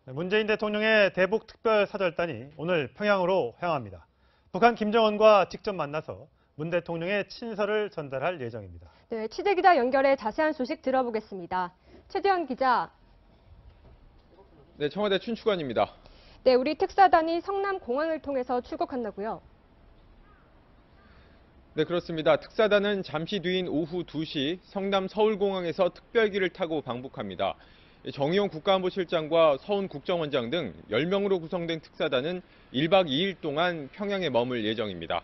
문재인 대통령의 대북 특별사절단이 오늘 평양으로 향합니다. 북한 김정은과 직접 만나서 문 대통령의 친서를 전달할 예정입니다. 네, 취재 기자 연결해 자세한 소식 들어보겠습니다. 최재현 기자. 네, 청와대 춘추관입니다. 네, 우리 특사단이 성남 공항을 통해서 출국한다고요? 네, 그렇습니다. 특사단은 잠시 뒤인 오후 2시 성남 서울공항에서 특별기를 타고 방북합니다. 정의용 국가안보실장과 서훈 국정원장 등 10명으로 구성된 특사단은 1박 2일 동안 평양에 머물 예정입니다.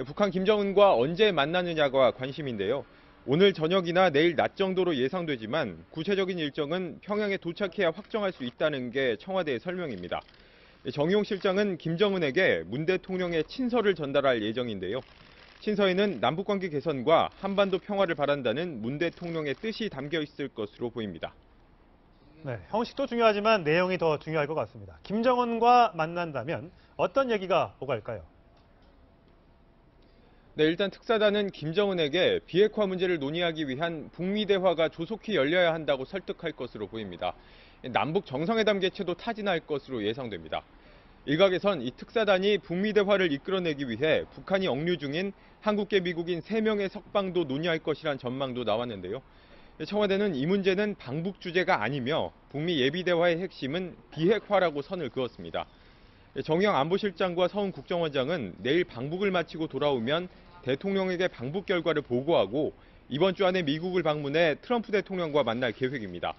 북한 김정은과 언제 만나느냐가 관심인데요. 오늘 저녁이나 내일 낮 정도로 예상되지만 구체적인 일정은 평양에 도착해야 확정할 수 있다는 게 청와대의 설명입니다. 정의용 실장은 김정은에게 문 대통령의 친서를 전달할 예정인데요. 친서에는 남북관계 개선과 한반도 평화를 바란다는 문 대통령의 뜻이 담겨 있을 것으로 보입니다. 네, 형식도 중요하지만 내용이 더 중요할 것 같습니다. 김정은과 만난다면 어떤 얘기가 오갈까요? 네, 일단 특사단은 김정은에게 비핵화 문제를 논의하기 위한 북미 대화가 조속히 열려야 한다고 설득할 것으로 보입니다. 남북 정상회담 개최도 타진할 것으로 예상됩니다. 일각에선 이 특사단이 북미 대화를 이끌어내기 위해 북한이 억류 중인 한국계 미국인 3명의 석방도 논의할 것이란 전망도 나왔는데요. 청와대는 이 문제는 방북 주제가 아니며 북미 예비 대화의 핵심은 비핵화라고 선을 그었습니다. 정의용 안보실장과 서훈 국정원장은 내일 방북을 마치고 돌아오면 대통령에게 방북 결과를 보고하고 이번 주 안에 미국을 방문해 트럼프 대통령과 만날 계획입니다.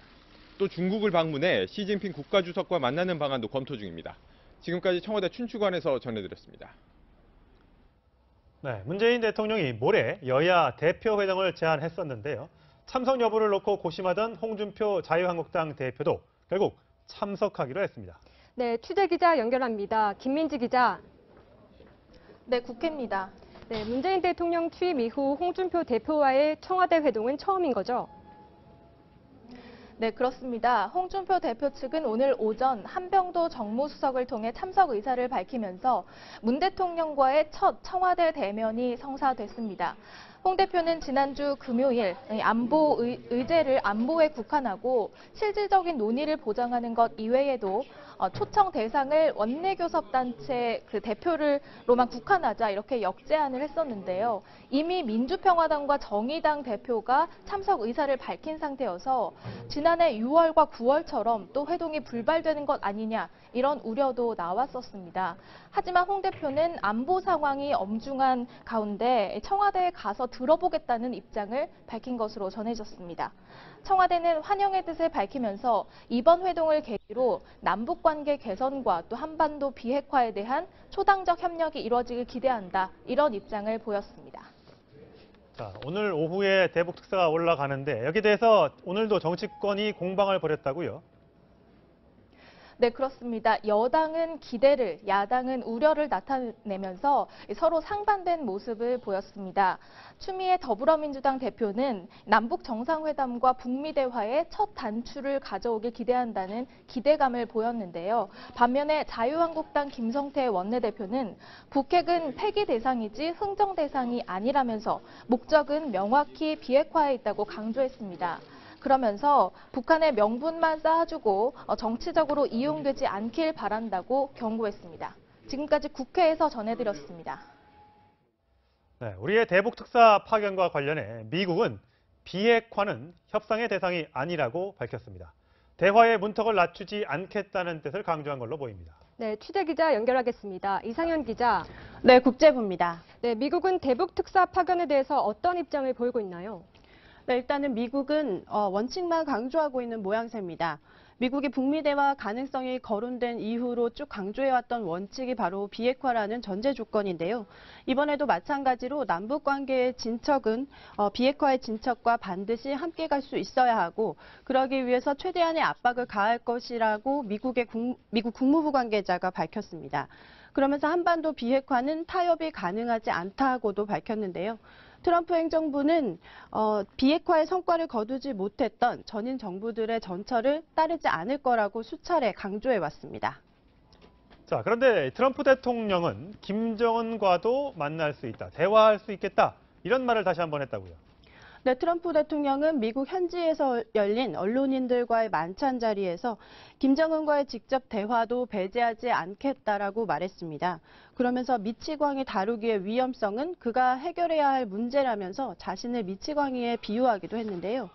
또 중국을 방문해 시진핑 국가주석과 만나는 방안도 검토 중입니다. 지금까지 청와대 춘추관에서 전해드렸습니다. 네, 문재인 대통령이 모레 여야 대표회담을 제안했었는데요. 참석 여부를 놓고 고심하던 홍준표 자유한국당 대표도 결국 참석하기로 했습니다. 네, 취재 기자 연결합니다. 김민지 기자. 네, 국회입니다. 네, 문재인 대통령 취임 이후 홍준표 대표와의 청와대 회동은 처음인 거죠? 네, 그렇습니다. 홍준표 대표 측은 오늘 오전 한병도 정무수석을 통해 참석 의사를 밝히면서 문 대통령과의 첫 청와대 대면이 성사됐습니다. 홍 대표는 지난주 금요일 의제를 안보에 국한하고 실질적인 논의를 보장하는 것 이외에도 초청 대상을 원내교섭단체 대표로만 국한하자 이렇게 역제안을 했었는데요. 이미 민주평화당과 정의당 대표가 참석 의사를 밝힌 상태여서 지난해 6월과 9월처럼 또 회동이 불발되는 것 아니냐 이런 우려도 나왔었습니다. 하지만 홍 대표는 안보 상황이 엄중한 가운데 청와대에 가서 들어보겠다는 입장을 밝힌 것으로 전해졌습니다. 청와대는 환영의 뜻을 밝히면서 이번 회동을 계기로 남북관계 개선과 또 한반도 비핵화에 대한 초당적 협력이 이루어지길 기대한다. 이런 입장을 보였습니다. 자, 오늘 오후에 대북 특사가 올라가는데 여기에 대해서 오늘도 정치권이 공방을 벌였다고요? 네, 그렇습니다. 여당은 기대를, 야당은 우려를 나타내면서 서로 상반된 모습을 보였습니다. 추미애 더불어민주당 대표는 남북 정상회담과 북미 대화의 첫 단추를 가져오길 기대한다는 기대감을 보였는데요. 반면에 자유한국당 김성태 원내대표는 북핵은 폐기 대상이지 흥정 대상이 아니라면서 목적은 명확히 비핵화에 있다고 강조했습니다. 그러면서 북한의 명분만 쌓아주고 정치적으로 이용되지 않길 바란다고 경고했습니다. 지금까지 국회에서 전해드렸습니다. 네, 우리의 대북 특사 파견과 관련해 미국은 비핵화는 협상의 대상이 아니라고 밝혔습니다. 대화의 문턱을 낮추지 않겠다는 뜻을 강조한 걸로 보입니다. 네, 취재 기자 연결하겠습니다. 이상현 기자. 네, 국제부입니다. 네, 미국은 대북 특사 파견에 대해서 어떤 입장을 보이고 있나요? 네, 일단은 미국은 원칙만 강조하고 있는 모양새입니다. 미국이 북미 대화 가능성이 거론된 이후로 쭉 강조해왔던 원칙이 바로 비핵화라는 전제 조건인데요. 이번에도 마찬가지로 남북 관계의 진척은 비핵화의 진척과 반드시 함께 갈 수 있어야 하고 그러기 위해서 최대한의 압박을 가할 것이라고 미국 국무부 관계자가 밝혔습니다. 그러면서 한반도 비핵화는 타협이 가능하지 않다고도 밝혔는데요. 트럼프 행정부는 비핵화의 성과를 거두지 못했던 전임 정부들의 전철을 따르지 않을 거라고 수차례 강조해왔습니다. 자, 그런데 트럼프 대통령은 김정은과도 만날 수 있다, 대화할 수 있겠다 이런 말을 다시 한번 했다고요. 네, 트럼프 대통령은 미국 현지에서 열린 언론인들과의 만찬 자리에서 김정은과의 직접 대화도 배제하지 않겠다라고 말했습니다. 그러면서 미치광이 다루기의 위험성은 그가 해결해야 할 문제라면서 자신을 미치광이에 비유하기도 했는데요.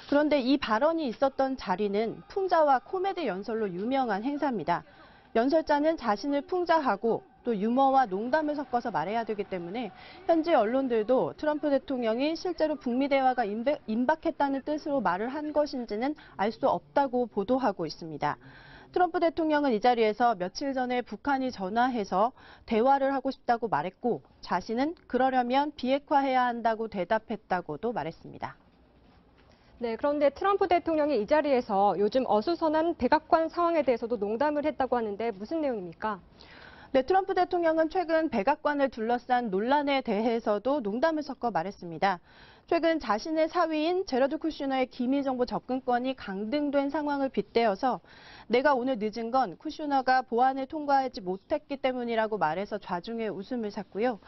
그런데 이 발언이 있었던 자리는 풍자와 코미디 연설로 유명한 행사입니다. 연설자는 자신을 풍자하고 또 유머와 농담을 섞어서 말해야 되기 때문에 현지 언론들도 트럼프 대통령이 실제로 북미 대화가 임박했다는 뜻으로 말을 한 것인지는 알 수 없다고 보도하고 있습니다. 트럼프 대통령은 이 자리에서 며칠 전에 북한이 전화해서 대화를 하고 싶다고 말했고 자신은 그러려면 비핵화해야 한다고 대답했다고도 말했습니다. 네, 그런데 트럼프 대통령이 이 자리에서 요즘 어수선한 백악관 상황에 대해서도 농담을 했다고 하는데 무슨 내용입니까? 네, 트럼프 대통령은 최근 백악관을 둘러싼 논란에 대해서도 농담을 섞어 말했습니다. 최근 자신의 사위인 제러드 쿠슈너의 기밀 정보 접근권이 강등된 상황을 빗대어서 내가 오늘 늦은 건 쿠슈너가 보안을 통과하지 못했기 때문이라고 말해서 좌중의 웃음을 샀고요.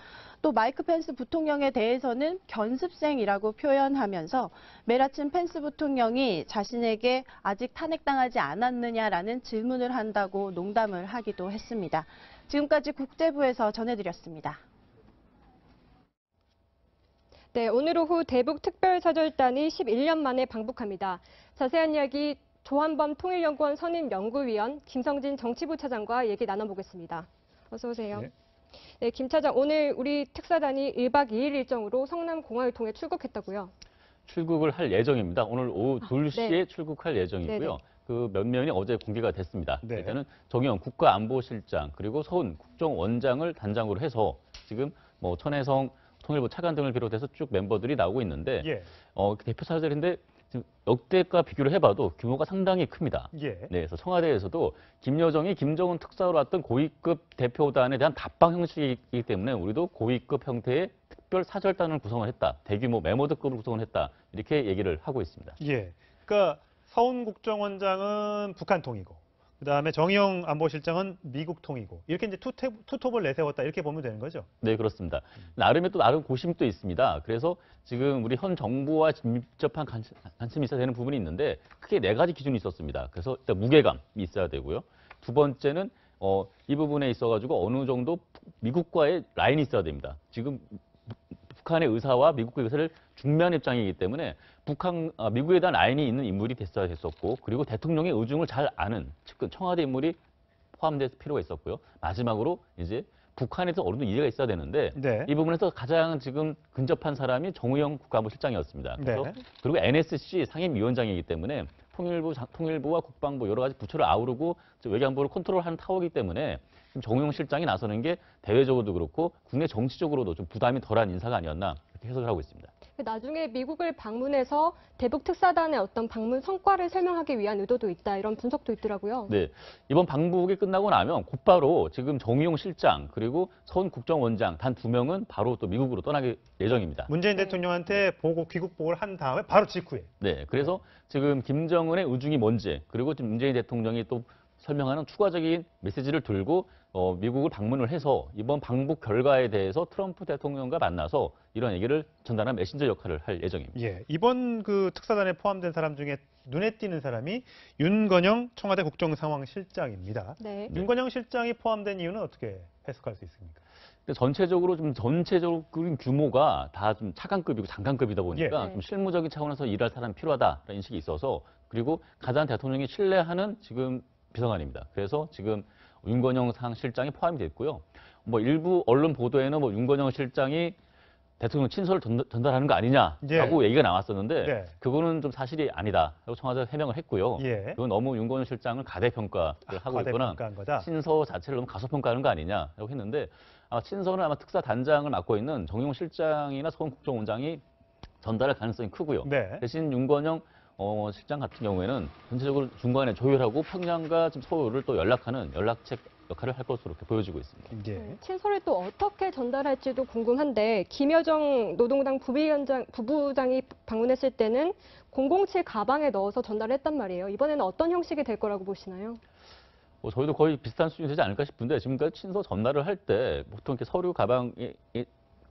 또 마이크 펜스 부통령에 대해서는 견습생이라고 표현하면서 매일 아침 펜스 부통령이 자신에게 아직 탄핵당하지 않았느냐라는 질문을 한다고 농담을 하기도 했습니다. 지금까지 국제부에서 전해드렸습니다. 네, 오늘 오후 대북 특별사절단이 11년 만에 방북합니다. 자세한 이야기 조한범 통일연구원 선임 연구위원 김성진 정치부 차장과 얘기 나눠보겠습니다. 어서 오세요. 네. 네, 김 차장, 오늘 우리 특사단이 1박 2일 일정으로 성남 공항을 통해 출국했다고요? 출국을 할 예정입니다. 오늘 오후 2시에 네. 출국할 예정이고요. 네네. 그 면면이 어제 공개가 됐습니다. 네. 일단은 정의용 국가안보실장 그리고 서훈 국정원장을 단장으로 해서 지금 뭐 천혜성 통일부 차관 등을 비롯해서 쭉 멤버들이 나오고 있는데 예. 대표 사절인데 지금 역대과 비교를 해봐도 규모가 상당히 큽니다. 예. 네, 그래서 청와대에서도 김여정이 김정은 특사로 왔던 고위급 대표단에 대한 답방 형식이기 때문에 우리도 고위급 형태의 특별 사절단을 구성을 했다. 대규모 메모드급을 구성을 했다. 이렇게 얘기를 하고 있습니다. 예. 그러니까 서훈 국정원장은 북한 통이고, 그다음에 정의용 안보실장은 미국 통이고, 이렇게 이제 투톱을 내세웠다 이렇게 보면 되는 거죠. 네, 그렇습니다. 나름 고심도 있습니다. 그래서 지금 우리 현 정부와 밀접한 관심이 있어야 되는 부분이 있는데 크게 4가지 기준이 있었습니다. 그래서 일단 무게감이 있어야 되고요. 두 번째는 이 부분에 있어가지고 어느 정도 미국과의 라인이 있어야 됩니다. 지금 북한의 의사와 미국의 의사를 중매하는 입장이기 때문에 미국에 대한 라인이 있는 인물이 됐어야 됐었고, 그리고 대통령의 의중을 잘 아는 측근 청와대 인물이 포함될 필요가 있었고요. 마지막으로 이제 북한에서 어느 정도 이해가 있어야 되는데 네. 이 부분에서 가장 지금 근접한 사람이 정의용 국가안보실장이었습니다. 그래서 네. 그리고 NSC 상임위원장이기 때문에 통일부와 국방부 여러 가지 부처를 아우르고 외교안보를 컨트롤하는 타워이기 때문에 지금 정의용 실장이 나서는 게 대외적으로도 그렇고 국내 정치적으로도 좀 부담이 덜한 인사가 아니었나 이렇게 해석을 하고 있습니다. 나중에 미국을 방문해서 대북 특사단의 어떤 방문 성과를 설명하기 위한 의도도 있다, 이런 분석도 있더라고요. 네, 이번 방북이 끝나고 나면 곧바로 지금 정의용 실장 그리고 서훈 국정원장 단 2명은 바로 또 미국으로 떠나게 예정입니다. 문재인 대통령한테 귀국 보고를 한 다음에 바로 직후에. 네, 그래서 지금 김정은의 의중이 뭔지 그리고 지금 문재인 대통령이 또 설명하는 추가적인 메시지를 들고 미국을 방문을 해서 이번 방북 결과에 대해서 트럼프 대통령과 만나서 이런 얘기를 전달하는 메신저 역할을 할 예정입니다. 예. 이번 그 특사단에 포함된 사람 중에 눈에 띄는 사람이 윤건영 청와대 국정상황실장입니다. 네. 윤건영 실장이 포함된 이유는 어떻게 해석할 수 있습니까? 근데 전체적인 규모가 다 좀 차관급이고 장관급이다 보니까 예. 좀 실무적인 차원에서 일할 사람이 필요하다라는 인식이 있어서, 그리고 가장 대통령이 신뢰하는 지금 비서관입니다. 그래서 지금 윤건영 상실장이 포함이 됐고요. 뭐 일부 언론 보도에는 뭐 윤건영 실장이 대통령 친서를 전달하는 거 아니냐라고 얘기가 나왔었는데 네. 그거는 좀 사실이 아니다라고 청와대가 해명을 했고요. 예. 그건 너무 윤건영 실장을 가대평가를 하고 있거나 과대평가한 거다. 친서 자체를 너무 가소평가하는 거 아니냐라고 했는데, 친서는 아마 특사단장을 맡고 있는 정의용 실장이나 서훈 국정원장이 전달할 가능성이 크고요. 네. 대신 윤건영 실장 같은 경우에는 전체적으로 중간에 조율하고 평양과 지금 서울을 또 연락하는 연락책 역할을 할 것으로 이렇게 보여지고 있습니다. 예. 친서를 또 어떻게 전달할지도 궁금한데, 김여정 노동당 부부장이 방문했을 때는 007 가방에 넣어서 전달했단 말이에요. 이번에는 어떤 형식이 될 거라고 보시나요? 저희도 거의 비슷한 수준이 되지 않을까 싶은데, 지금까지 친서 전달을 할 때 보통 이렇게 서류 가방에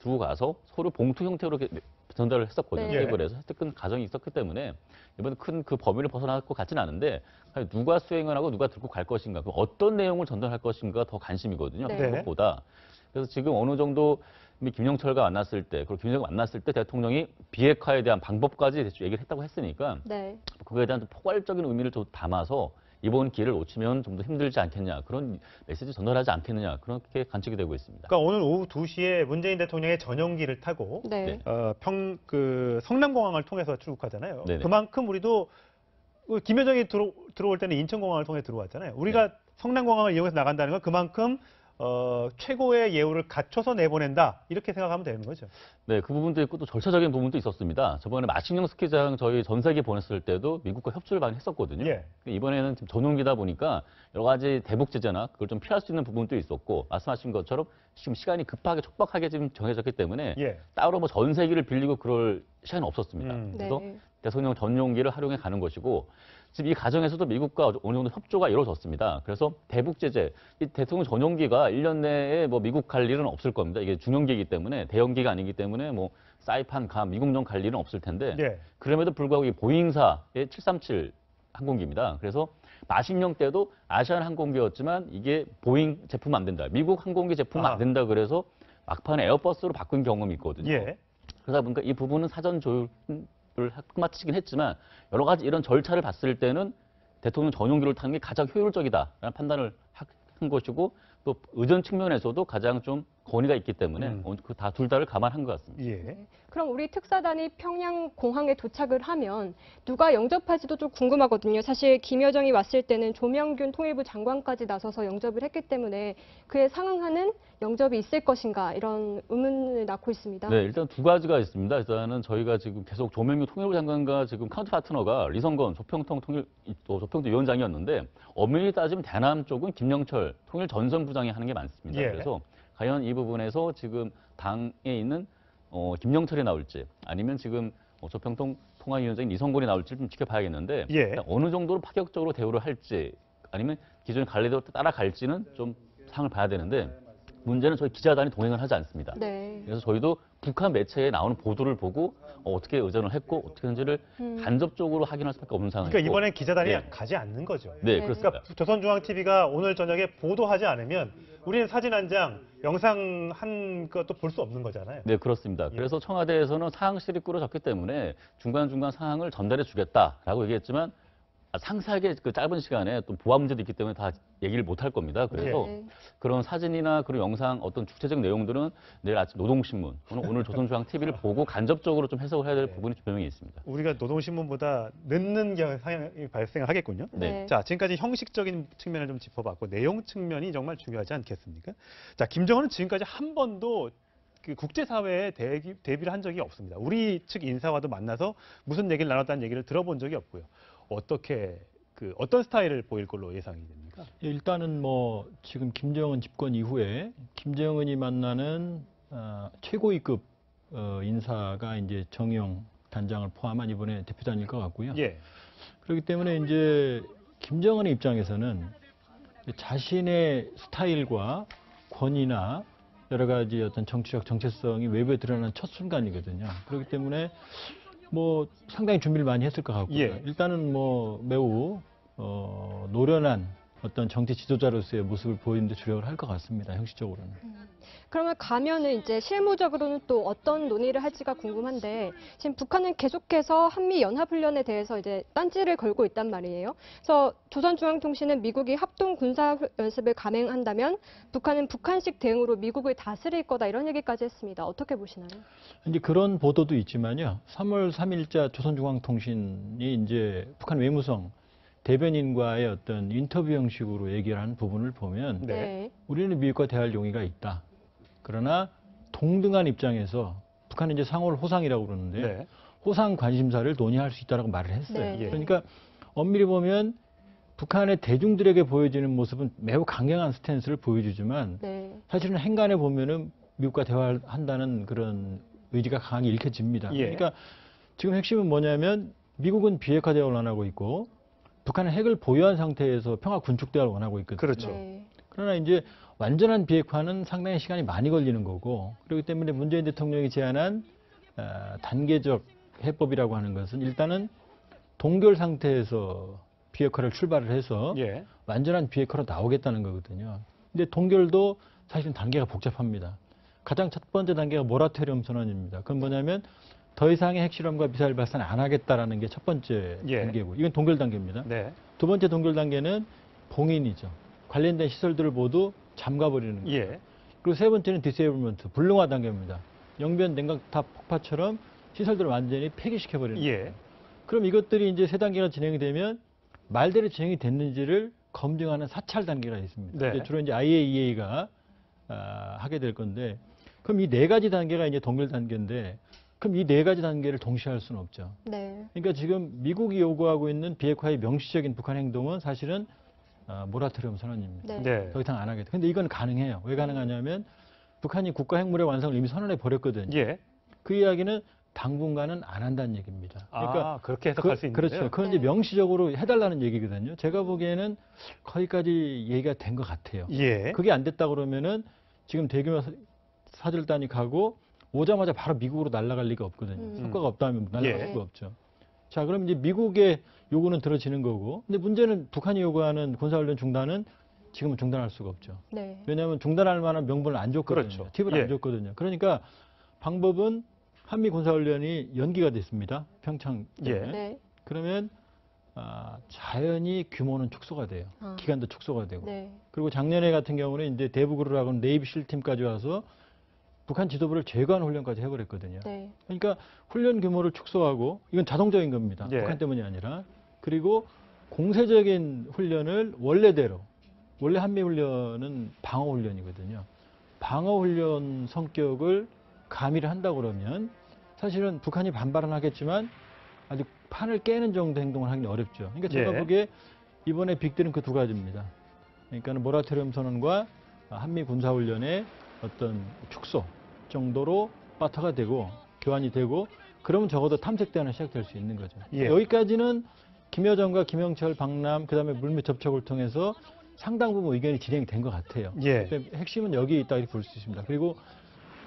두고 가서 서로 봉투 형태로 이렇게 전달을 했었거든요. 네. 테이블에서 획득한 과정이 있었기 때문에 이번 큰 그 범위를 벗어날 것 같지는 않은데 누가 수행을 하고 누가 들고 갈 것인가, 그 어떤 내용을 전달할 것인가 더 관심이거든요. 네. 그것보다. 그래서 지금 어느 정도 김영철과 만났을 때, 그리고 김정은과 만났을 때 대통령이 비핵화에 대한 방법까지 대충 얘기를 했다고 했으니까 네. 그거에 대한 좀 포괄적인 의미를 좀 담아서 이번 기회를 놓치면 좀 더 힘들지 않겠냐, 그런 메시지 전달하지 않겠느냐, 그렇게 관측이 되고 있습니다. 그러니까 오늘 오후 2시에 문재인 대통령의 전용기를 타고 네. 성남공항을 통해서 출국하잖아요. 네네. 그만큼 우리도 김여정이 들어올 때는 인천공항을 통해 들어왔잖아요. 우리가 성남공항을 이용해서 나간다는 건 그만큼 최고의 예우를 갖춰서 내보낸다, 이렇게 생각하면 되는 거죠. 네, 그 부분도 있고 또 절차적인 부분도 있었습니다. 저번에 마식령 스키장 저희 전 세계 보냈을 때도 미국과 협조를 많이 했었거든요. 예. 이번에는 지금 전용기다 보니까 여러 가지 대북 제재나 그걸 좀 피할 수 있는 부분도 있었고, 말씀하신 것처럼 지금 시간이 급하게 촉박하게 지금 정해졌기 때문에 예. 따로 뭐 전세기를 빌리고 그럴 시간이 없었습니다. 네. 그래서 대통령 전용기를 활용해 가는 것이고, 지금 이 과정에서도 미국과 어느 정도 협조가 이루어졌습니다. 그래서 대북 제재, 이 대통령 전용기가 1년 내에 뭐 미국 갈 일은 없을 겁니다. 이게 중형기이기 때문에, 대형기가 아니기 때문에 뭐 사이판, 감, 미국령 갈 일은 없을 텐데, 예. 그럼에도 불구하고 이 보잉사의 737 항공기입니다. 그래서 마식령 때도 아시안 항공기였지만 이게 보잉 제품 안 된다, 미국 항공기 제품 안 된다, 그래서 막판에 에어버스로 바꾼 경험이 있거든요. 예. 그러다 보니까 이 부분은 사전 조율을 끝마치긴 했지만 여러 가지 이런 절차를 봤을 때는 대통령 전용기를 타는 게 가장 효율적이다라는 판단을 한 것이고, 또 의전 측면에서도 가장 좀 권위가 있기 때문에 그 둘 다를 감안한 것 같습니다. 예. 그럼 우리 특사단이 평양 공항에 도착을 하면 누가 영접할지도 좀 궁금하거든요. 사실 김여정이 왔을 때는 조명균 통일부 장관까지 나서서 영접을 했기 때문에 그에 상응하는 영접이 있을 것인가, 이런 의문을 낳고 있습니다. 네, 일단 두 가지가 있습니다. 일단은 저희가 지금 계속 조명균 통일부 장관과 지금 카운트 파트너가 리성건 조평통 위원장이었는데, 엄밀히 따지면 대남 쪽은 김영철 통일전선부장이 하는 게 많습니다. 예. 그래서 과연 이 부분에서 지금 당에 있는 김영철이 나올지, 아니면 지금 조평통 통화위원장인 리성건이 나올지 좀 지켜봐야겠는데, 예. 어느 정도로 파격적으로 대우를 할지, 아니면 기존의 관례대로 따라갈지는 좀 상을 봐야 되는데, 문제는 저희 기자단이 동행을 하지 않습니다. 네. 그래서 저희도 북한 매체에 나오는 보도를 보고 어떻게 의전을 했고 어떻게 했는지를 간접적으로 확인할 수밖에 없는 상황이고. 그러니까 이번엔 기자단이 네. 가지 않는 거죠. 네, 네. 그렇습니다. 그러니까 조선중앙TV가 오늘 저녁에 보도하지 않으면 우리는 사진 한 장, 영상 한 것도 볼 수 없는 거잖아요. 네, 그렇습니다. 예. 그래서 청와대에서는 사항실이 꾸려졌기 때문에 중간중간 사항을 전달해 주겠다라고 얘기했지만, 상세하게 그 짧은 시간에 또 보안 문제도 있기 때문에 다 얘기를 못 할 겁니다. 그래서 네. 그런 사진이나 그런 영상, 어떤 구체적 내용들은 내일 아침 노동신문, 오늘 조선중앙TV를 보고 간접적으로 좀 해석을 해야 될 네. 부분이 분명히 있습니다. 우리가 노동신문보다 늦는 상황이 발생하겠군요. 네. 자, 지금까지 형식적인 측면을 좀 짚어봤고 내용 측면이 정말 중요하지 않겠습니까? 자, 김정은은 지금까지 한 번도 그 국제사회에 대비를 한 적이 없습니다. 우리 측 인사와도 만나서 무슨 얘기를 나눴다는 얘기를 들어본 적이 없고요. 어떤 스타일을 보일 걸로 예상이 됩니까? 일단은 뭐 지금 김정은 집권 이후에 김정은이 만나는 최고위급 인사가 이제 정영 단장을 포함한 이번에 대표단일 것 같고요. 예. 그렇기 때문에 이제 김정은의 입장에서는 자신의 스타일과 권위나 여러 가지 어떤 정치적 정체성이 외부에 드러나는 첫 순간이거든요. 그렇기 때문에 뭐 상당히 준비를 많이 했을 것 같고요. 예. 일단은 뭐 매우 노련한 어떤 정치 지도자로서의 모습을 보이는데 주력을 할 것 같습니다. 형식적으로는. 그러면 가면은 이제 실무적으로는 또 어떤 논의를 할지가 궁금한데, 지금 북한은 계속해서 한미 연합훈련에 대해서 이제 딴지를 걸고 있단 말이에요. 그래서 조선중앙통신은 미국이 합동 군사 연습을 감행한다면 북한은 북한식 대응으로 미국을 다스릴 거다, 이런 얘기까지 했습니다. 어떻게 보시나요? 이제 그런 보도도 있지만요. 3월 3일자 조선중앙통신이 이제 북한 외무성 대변인과의 어떤 인터뷰 형식으로 얘기를 한 부분을 보면 네. 우리는 미국과 대화할 용의가 있다. 그러나 동등한 입장에서 북한은 이제 상호를 호상이라고 그러는데요. 네. 호상 관심사를 논의할 수 있다고 말을 했어요. 네. 예. 그러니까 엄밀히 보면 북한의 대중들에게 보여지는 모습은 매우 강경한 스탠스를 보여주지만 네. 사실은 행간에 보면은 미국과 대화를 한다는 그런 의지가 강하게 읽혀집니다. 예. 그러니까 지금 핵심은 뭐냐면 미국은 비핵화 대화를 원하고 있고 북한은 핵을 보유한 상태에서 평화 군축 대화를 원하고 있거든요. 그렇죠. 네. 그러나 이제 완전한 비핵화는 상당히 시간이 많이 걸리는 거고, 그렇기 때문에 문재인 대통령이 제안한 단계적 해법이라고 하는 것은 일단은 동결 상태에서 비핵화를 출발을 해서 예. 완전한 비핵화로 나오겠다는 거거든요. 근데 동결도 사실은 단계가 복잡합니다. 가장 첫 번째 단계가 모라토리엄 선언입니다. 그건 뭐냐면 더 이상의 핵실험과 미사일 발사는 안 하겠다라는 게 첫 번째 예. 단계고, 이건 동결 단계입니다. 네. 두 번째 동결 단계는 봉인이죠. 관련된 시설들을 모두 잠가버리는 거예요. 예. 그리고 세 번째는 디세이블먼트, 불능화 단계입니다. 영변 냉각탑 폭파처럼 시설들을 완전히 폐기시켜버리는 거예요. 예. 그럼 이것들이 이제 세 단계가 진행이 되면 말대로 진행이 됐는지를 검증하는 사찰 단계가 있습니다. 네. 이제 주로 이제 IAEA가 하게 될 건데, 그럼 이 네 가지 단계가 이제 동결 단계인데, 그럼 이 네 가지 단계를 동시에 할 수는 없죠. 네. 그러니까 지금 미국이 요구하고 있는 비핵화의 명시적인 북한 행동은 사실은 모라토리엄 선언입니다. 네. 네. 더 이상 안 하겠다. 근데 이건 가능해요. 왜 가능하냐면 북한이 국가 핵무력 완성을 이미 선언해 버렸거든요. 예. 그 이야기는 당분간은 안 한다는 얘기입니다. 그러니까 그렇게 해석할 수 있는데요. 그렇죠. 그건 이제 네. 명시적으로 해달라는 얘기거든요. 제가 보기에는 거기까지 얘기가 된 것 같아요. 예. 그게 안 됐다 그러면은 지금 대규모 사절단이 가고 오자마자 바로 미국으로 날아갈 리가 없거든요. 성과가 없다면 날아갈 예. 수가 없죠. 자, 그럼 이제 미국의 요구는 들어지는 거고, 근데 문제는 북한이 요구하는 군사훈련 중단은 지금은 중단할 수가 없죠. 네. 왜냐하면 중단할 만한 명분을 안 줬거든요. 그렇죠. 팁을 예. 안 줬거든요. 그러니까 방법은 한미 군사훈련이 연기가 됐습니다. 평창 때문에. 예. 네. 그러면 자연히 규모는 축소가 돼요. 아. 기간도 축소가 되고. 네. 그리고 작년에 같은 경우는 이제 대북으로 하고는 네이비 실팀까지 와서 북한 지도부를 제거하는 훈련까지 해버렸거든요. 네. 그러니까 훈련 규모를 축소하고, 이건 자동적인 겁니다. 예. 북한 때문이 아니라. 그리고 공세적인 훈련을 원래대로, 원래 한미 훈련은 방어 훈련이거든요. 방어 훈련 성격을 가미를 한다 그러면 사실은 북한이 반발은 하겠지만 아주 판을 깨는 정도 행동을 하기는 어렵죠. 그러니까 제가 예. 보기에 이번에 빅들은 그 두 가지입니다. 그러니까 모라토리엄 선언과 한미 군사훈련의 어떤 축소 정도로 빠타가 되고 교환이 되고, 그러면 적어도 탐색대화는 시작될 수 있는 거죠. 예. 여기까지는 김여정과 김영철, 박람, 그다음에 물밑 접촉을 통해서 상당 부분 의견이 진행이 된 것 같아요. 예. 근데 핵심은 여기에 있다 이렇게 볼 수 있습니다. 그리고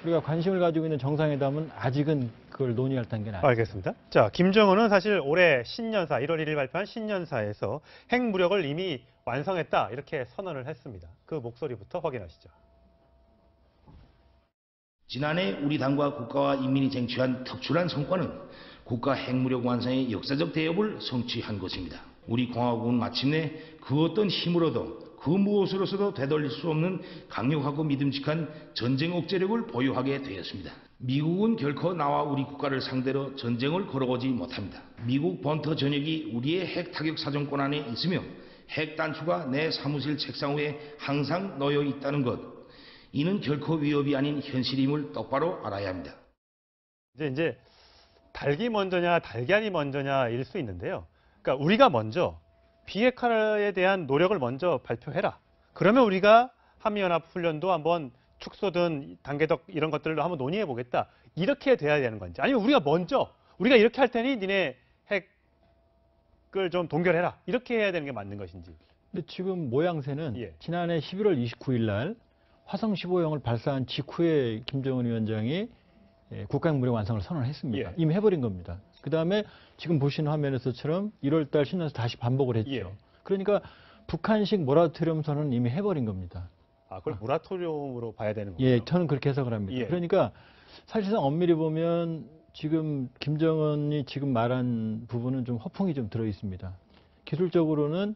우리가 관심을 가지고 있는 정상회담은 아직은 그걸 논의할 단계는 아니에요. 알겠습니다. 자, 김정은은 사실 올해 신년사, 1월 1일 발표한 신년사에서 핵무력을 이미 완성했다 이렇게 선언을 했습니다. 그 목소리부터 확인하시죠. 지난해 우리 당과 국가와 인민이 쟁취한 특출한 성과는 국가 핵무력 완성의 역사적 대업을 성취한 것입니다. 우리 공화국은 마침내 그 어떤 힘으로도 그 무엇으로서도 되돌릴 수 없는 강력하고 믿음직한 전쟁 억제력을 보유하게 되었습니다. 미국은 결코 나와 우리 국가를 상대로 전쟁을 걸어오지 못합니다. 미국 본토 전역이 우리의 핵 타격 사정권 안에 있으며 핵 단추가 내 사무실 책상 위에 항상 놓여 있다는 것, 이는 결코 위협이 아닌 현실임을 똑바로 알아야 합니다. 이제 닭이 먼저냐 달걀이 먼저냐일 수 있는데요. 그러니까 우리가 먼저 비핵화에 대한 노력을 먼저 발표해라. 그러면 우리가 한미연합훈련도 한번 축소든 단계적 이런 것들로 한번 논의해 보겠다. 이렇게 돼야 되는 건지, 아니면 우리가 먼저 우리가 이렇게 할 테니 니네 핵을 좀 동결해라. 이렇게 해야 되는 게 맞는 것인지. 근데 지금 모양새는 예. 지난해 11월 29일 날 화성 15형을 발사한 직후에 김정은 위원장이 국가핵무력 완성을 선언했습니다. 예. 이미 해버린 겁니다. 그 다음에 지금 보시는 화면에서처럼 1월 달 신년사 다시 반복을 했죠. 예. 그러니까 북한식 모라토리엄 선언은 이미 해버린 겁니다. 그걸 모라토리움으로 봐야 되는 거죠. 예, 저는 그렇게 해석을 합니다. 예. 그러니까 사실상 엄밀히 보면 지금 김정은이 지금 말한 부분은 좀 허풍이 좀 들어 있습니다. 기술적으로는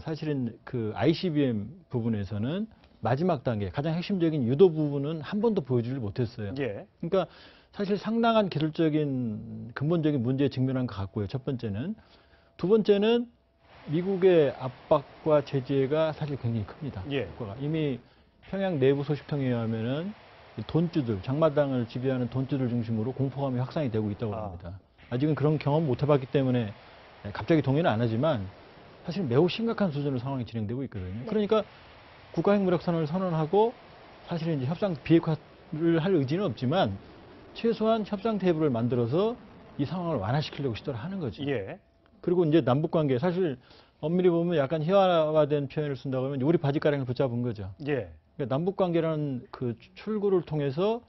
사실은 그 ICBM 부분에서는 마지막 단계, 가장 핵심적인 유도 부분은 한 번도 보여주지 못했어요. 예. 그러니까 사실 상당한 기술적인 근본적인 문제에 직면한 것 같고요. 첫 번째는. 두 번째는 미국의 압박과 제재가 사실 굉장히 큽니다. 예. 효과가. 이미 평양 내부 소식통에 의하면은 돈주들, 장마당을 지배하는 돈주들 중심으로 공포감이 확산이 되고 있다고 합니다. 아직은 그런 경험 못 해봤기 때문에 갑자기 동의는 안 하지만 사실 매우 심각한 수준으로 상황이 진행되고 있거든요. 그러니까 국가핵무력 선언을 선언하고 사실은 이제 협상 비핵화를 할 의지는 없지만 최소한 협상 테이블을 만들어서 이 상황을 완화시키려고 시도를 하는 거죠. 예. 그리고 이제 남북 관계, 사실 엄밀히 보면 약간 희화화된 표현을 쓴다고 하면 우리 바지가랑을 붙잡은 거죠. 예. 그러니까 남북 관계라는 그 출구를 통해서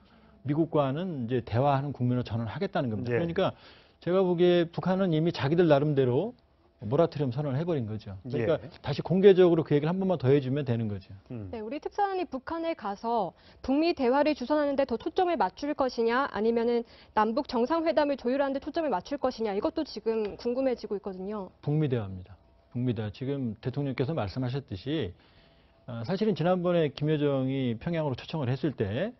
미국과는 이제 대화하는 국면으로 전환하겠다는 겁니다. 예. 그러니까 제가 보기에 북한은 이미 자기들 나름대로 모라토리엄 선언을 해버린 거죠. 그러니까 예. 다시 공개적으로 그 얘기를 한 번만 더 해주면 되는 거죠. 네, 우리 특사단이 북한에 가서 북미 대화를 주선하는 데 더 초점을 맞출 것이냐 아니면은 남북 정상회담을 조율하는 데 초점을 맞출 것이냐 이것도 지금 궁금해지고 있거든요. 북미 대화입니다. 북미 대화. 지금 대통령께서 말씀하셨듯이 사실은 지난번에 김여정이 평양으로 초청을 했을 때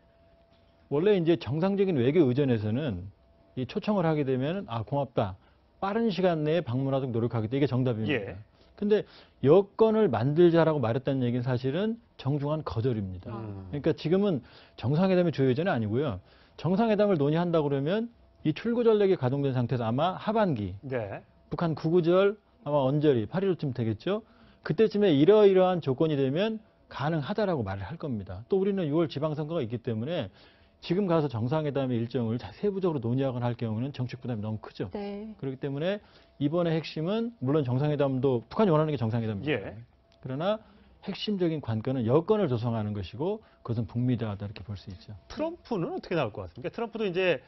원래 이제 정상적인 외교 의전에서는 이 초청을 하게 되면 고맙다. 빠른 시간 내에 방문하도록 노력하겠다. 이게 정답입니다. 예. 근데 여건을 만들자라고 말했다는 얘기는 사실은 정중한 거절입니다. 그러니까 지금은 정상회담의 조여전이 아니고요. 정상회담을 논의한다고 그러면 이 출구 전략이 가동된 상태에서 아마 하반기 네. 북한 구구절 아마 언저리 8.15쯤 되겠죠. 그때쯤에 이러이러한 조건이 되면 가능하다라고 말을 할 겁니다. 또 우리는 6월 지방선거가 있기 때문에 지금 가서 정상회담의 일정을 세부적으로 논의하거나 할 경우는 정책 부담이 너무 크죠. 네. 그렇기 때문에 이번의 핵심은 물론 정상회담도 북한이 원하는 게 정상회담입니다. 예. 그러나 핵심적인 관건은 여건을 조성하는 것이고 그것은 북미 대화다 이렇게 볼 수 있죠. 트럼프는 어떻게 나올 것 같습니까? 트럼프도 이제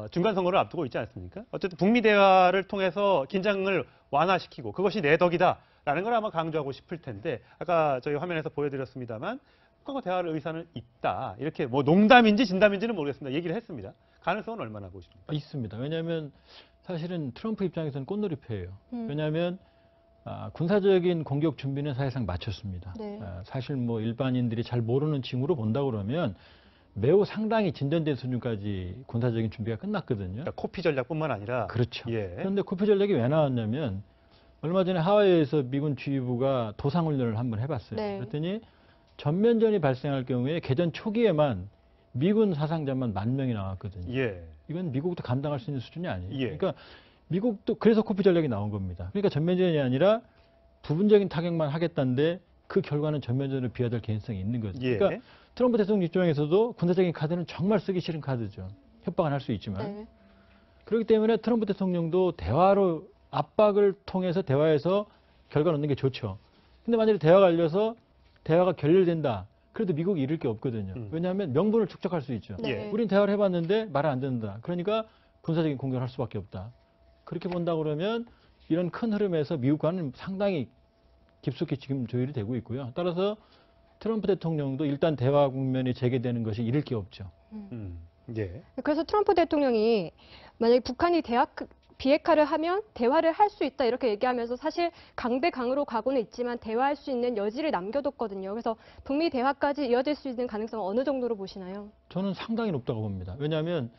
중간 선거를 앞두고 있지 않습니까? 어쨌든 북미 대화를 통해서 긴장을 완화시키고 그것이 내 덕이다라는 걸 아마 강조하고 싶을 텐데 아까 저희 화면에서 보여드렸습니다만 북한과 대화할 의사는 있다. 이렇게 뭐 농담인지 진담인지는 모르겠습니다. 얘기를 했습니다. 가능성은 얼마나 보십니까? 있습니다. 왜냐하면 사실은 트럼프 입장에서는 꽃놀이패예요. 왜냐하면 군사적인 공격 준비는 사실상 마쳤습니다. 네. 사실 뭐 일반인들이 잘 모르는 징후로 본다 그러면 매우 상당히 진전된 수준까지 군사적인 준비가 끝났거든요. 그러니까 코피 전략뿐만 아니라 그렇죠. 예. 그런데 코피 전략이 왜 나왔냐면 얼마 전에 하와이에서 미군 지휘부가 도상훈련을 한번 해봤어요. 네. 그랬더니 전면전이 발생할 경우에 개전 초기에만 미군 사상자만 10,000명이 나왔거든요. 예. 이건 미국도 감당할 수 있는 수준이 아니에요. 예. 그러니까 미국도 그래서 코피 전략이 나온 겁니다. 그러니까 전면전이 아니라 부분적인 타격만 하겠다는데 그 결과는 전면전으로 비화될 개연성이 있는 거죠. 예. 그러니까 트럼프 대통령 입장에서도 군사적인 카드는 정말 쓰기 싫은 카드죠. 협박은 할 수 있지만. 네. 그렇기 때문에 트럼프 대통령도 대화로 압박을 통해서 대화에서 결과를 얻는 게 좋죠. 근데 만약에 대화가 열려서 대화가 결렬된다. 그래도 미국이 잃을 게 없거든요. 왜냐하면 명분을 축적할 수 있죠. 네. 우린 대화를 해봤는데 말을 안 듣는다. 그러니까 군사적인 공격을 할 수밖에 없다. 그렇게 본다 그러면 이런 큰 흐름에서 미국과는 상당히 깊숙이 지금 조율이 되고 있고요. 따라서 트럼프 대통령도 일단 대화 국면이 재개되는 것이 잃을 게 없죠. 예. 그래서 트럼프 대통령이 만약에 북한이 비핵화를 하면 대화를 할 수 있다 이렇게 얘기하면서 사실 강대강으로 가고는 있지만 대화할 수 있는 여지를 남겨뒀거든요. 그래서 북미 대화까지 이어질 수 있는 가능성은 어느 정도로 보시나요? 저는 상당히 높다고 봅니다. 왜냐하면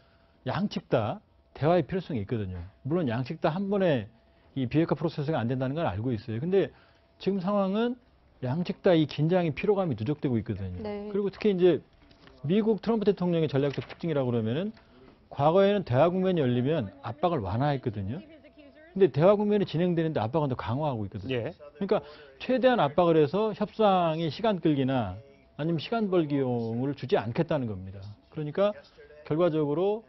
양측 다 대화의 필요성이 있거든요. 물론 양측 다 한 번에 이 비핵화 프로세스가 안 된다는 걸 알고 있어요. 근데 지금 상황은 양측 다 이 긴장이 피로감이 누적되고 있거든요. 네. 그리고 특히 이제 미국 트럼프 대통령의 전략적 특징이라고 그러면은 과거에는 대화 국면이 열리면 압박을 완화했거든요. 근데 대화 국면이 진행되는데 압박은 더 강화하고 있거든요. 예. 그러니까 최대한 압박을 해서 협상이 시간 끌기나 아니면 시간 벌기용을 주지 않겠다는 겁니다. 그러니까 결과적으로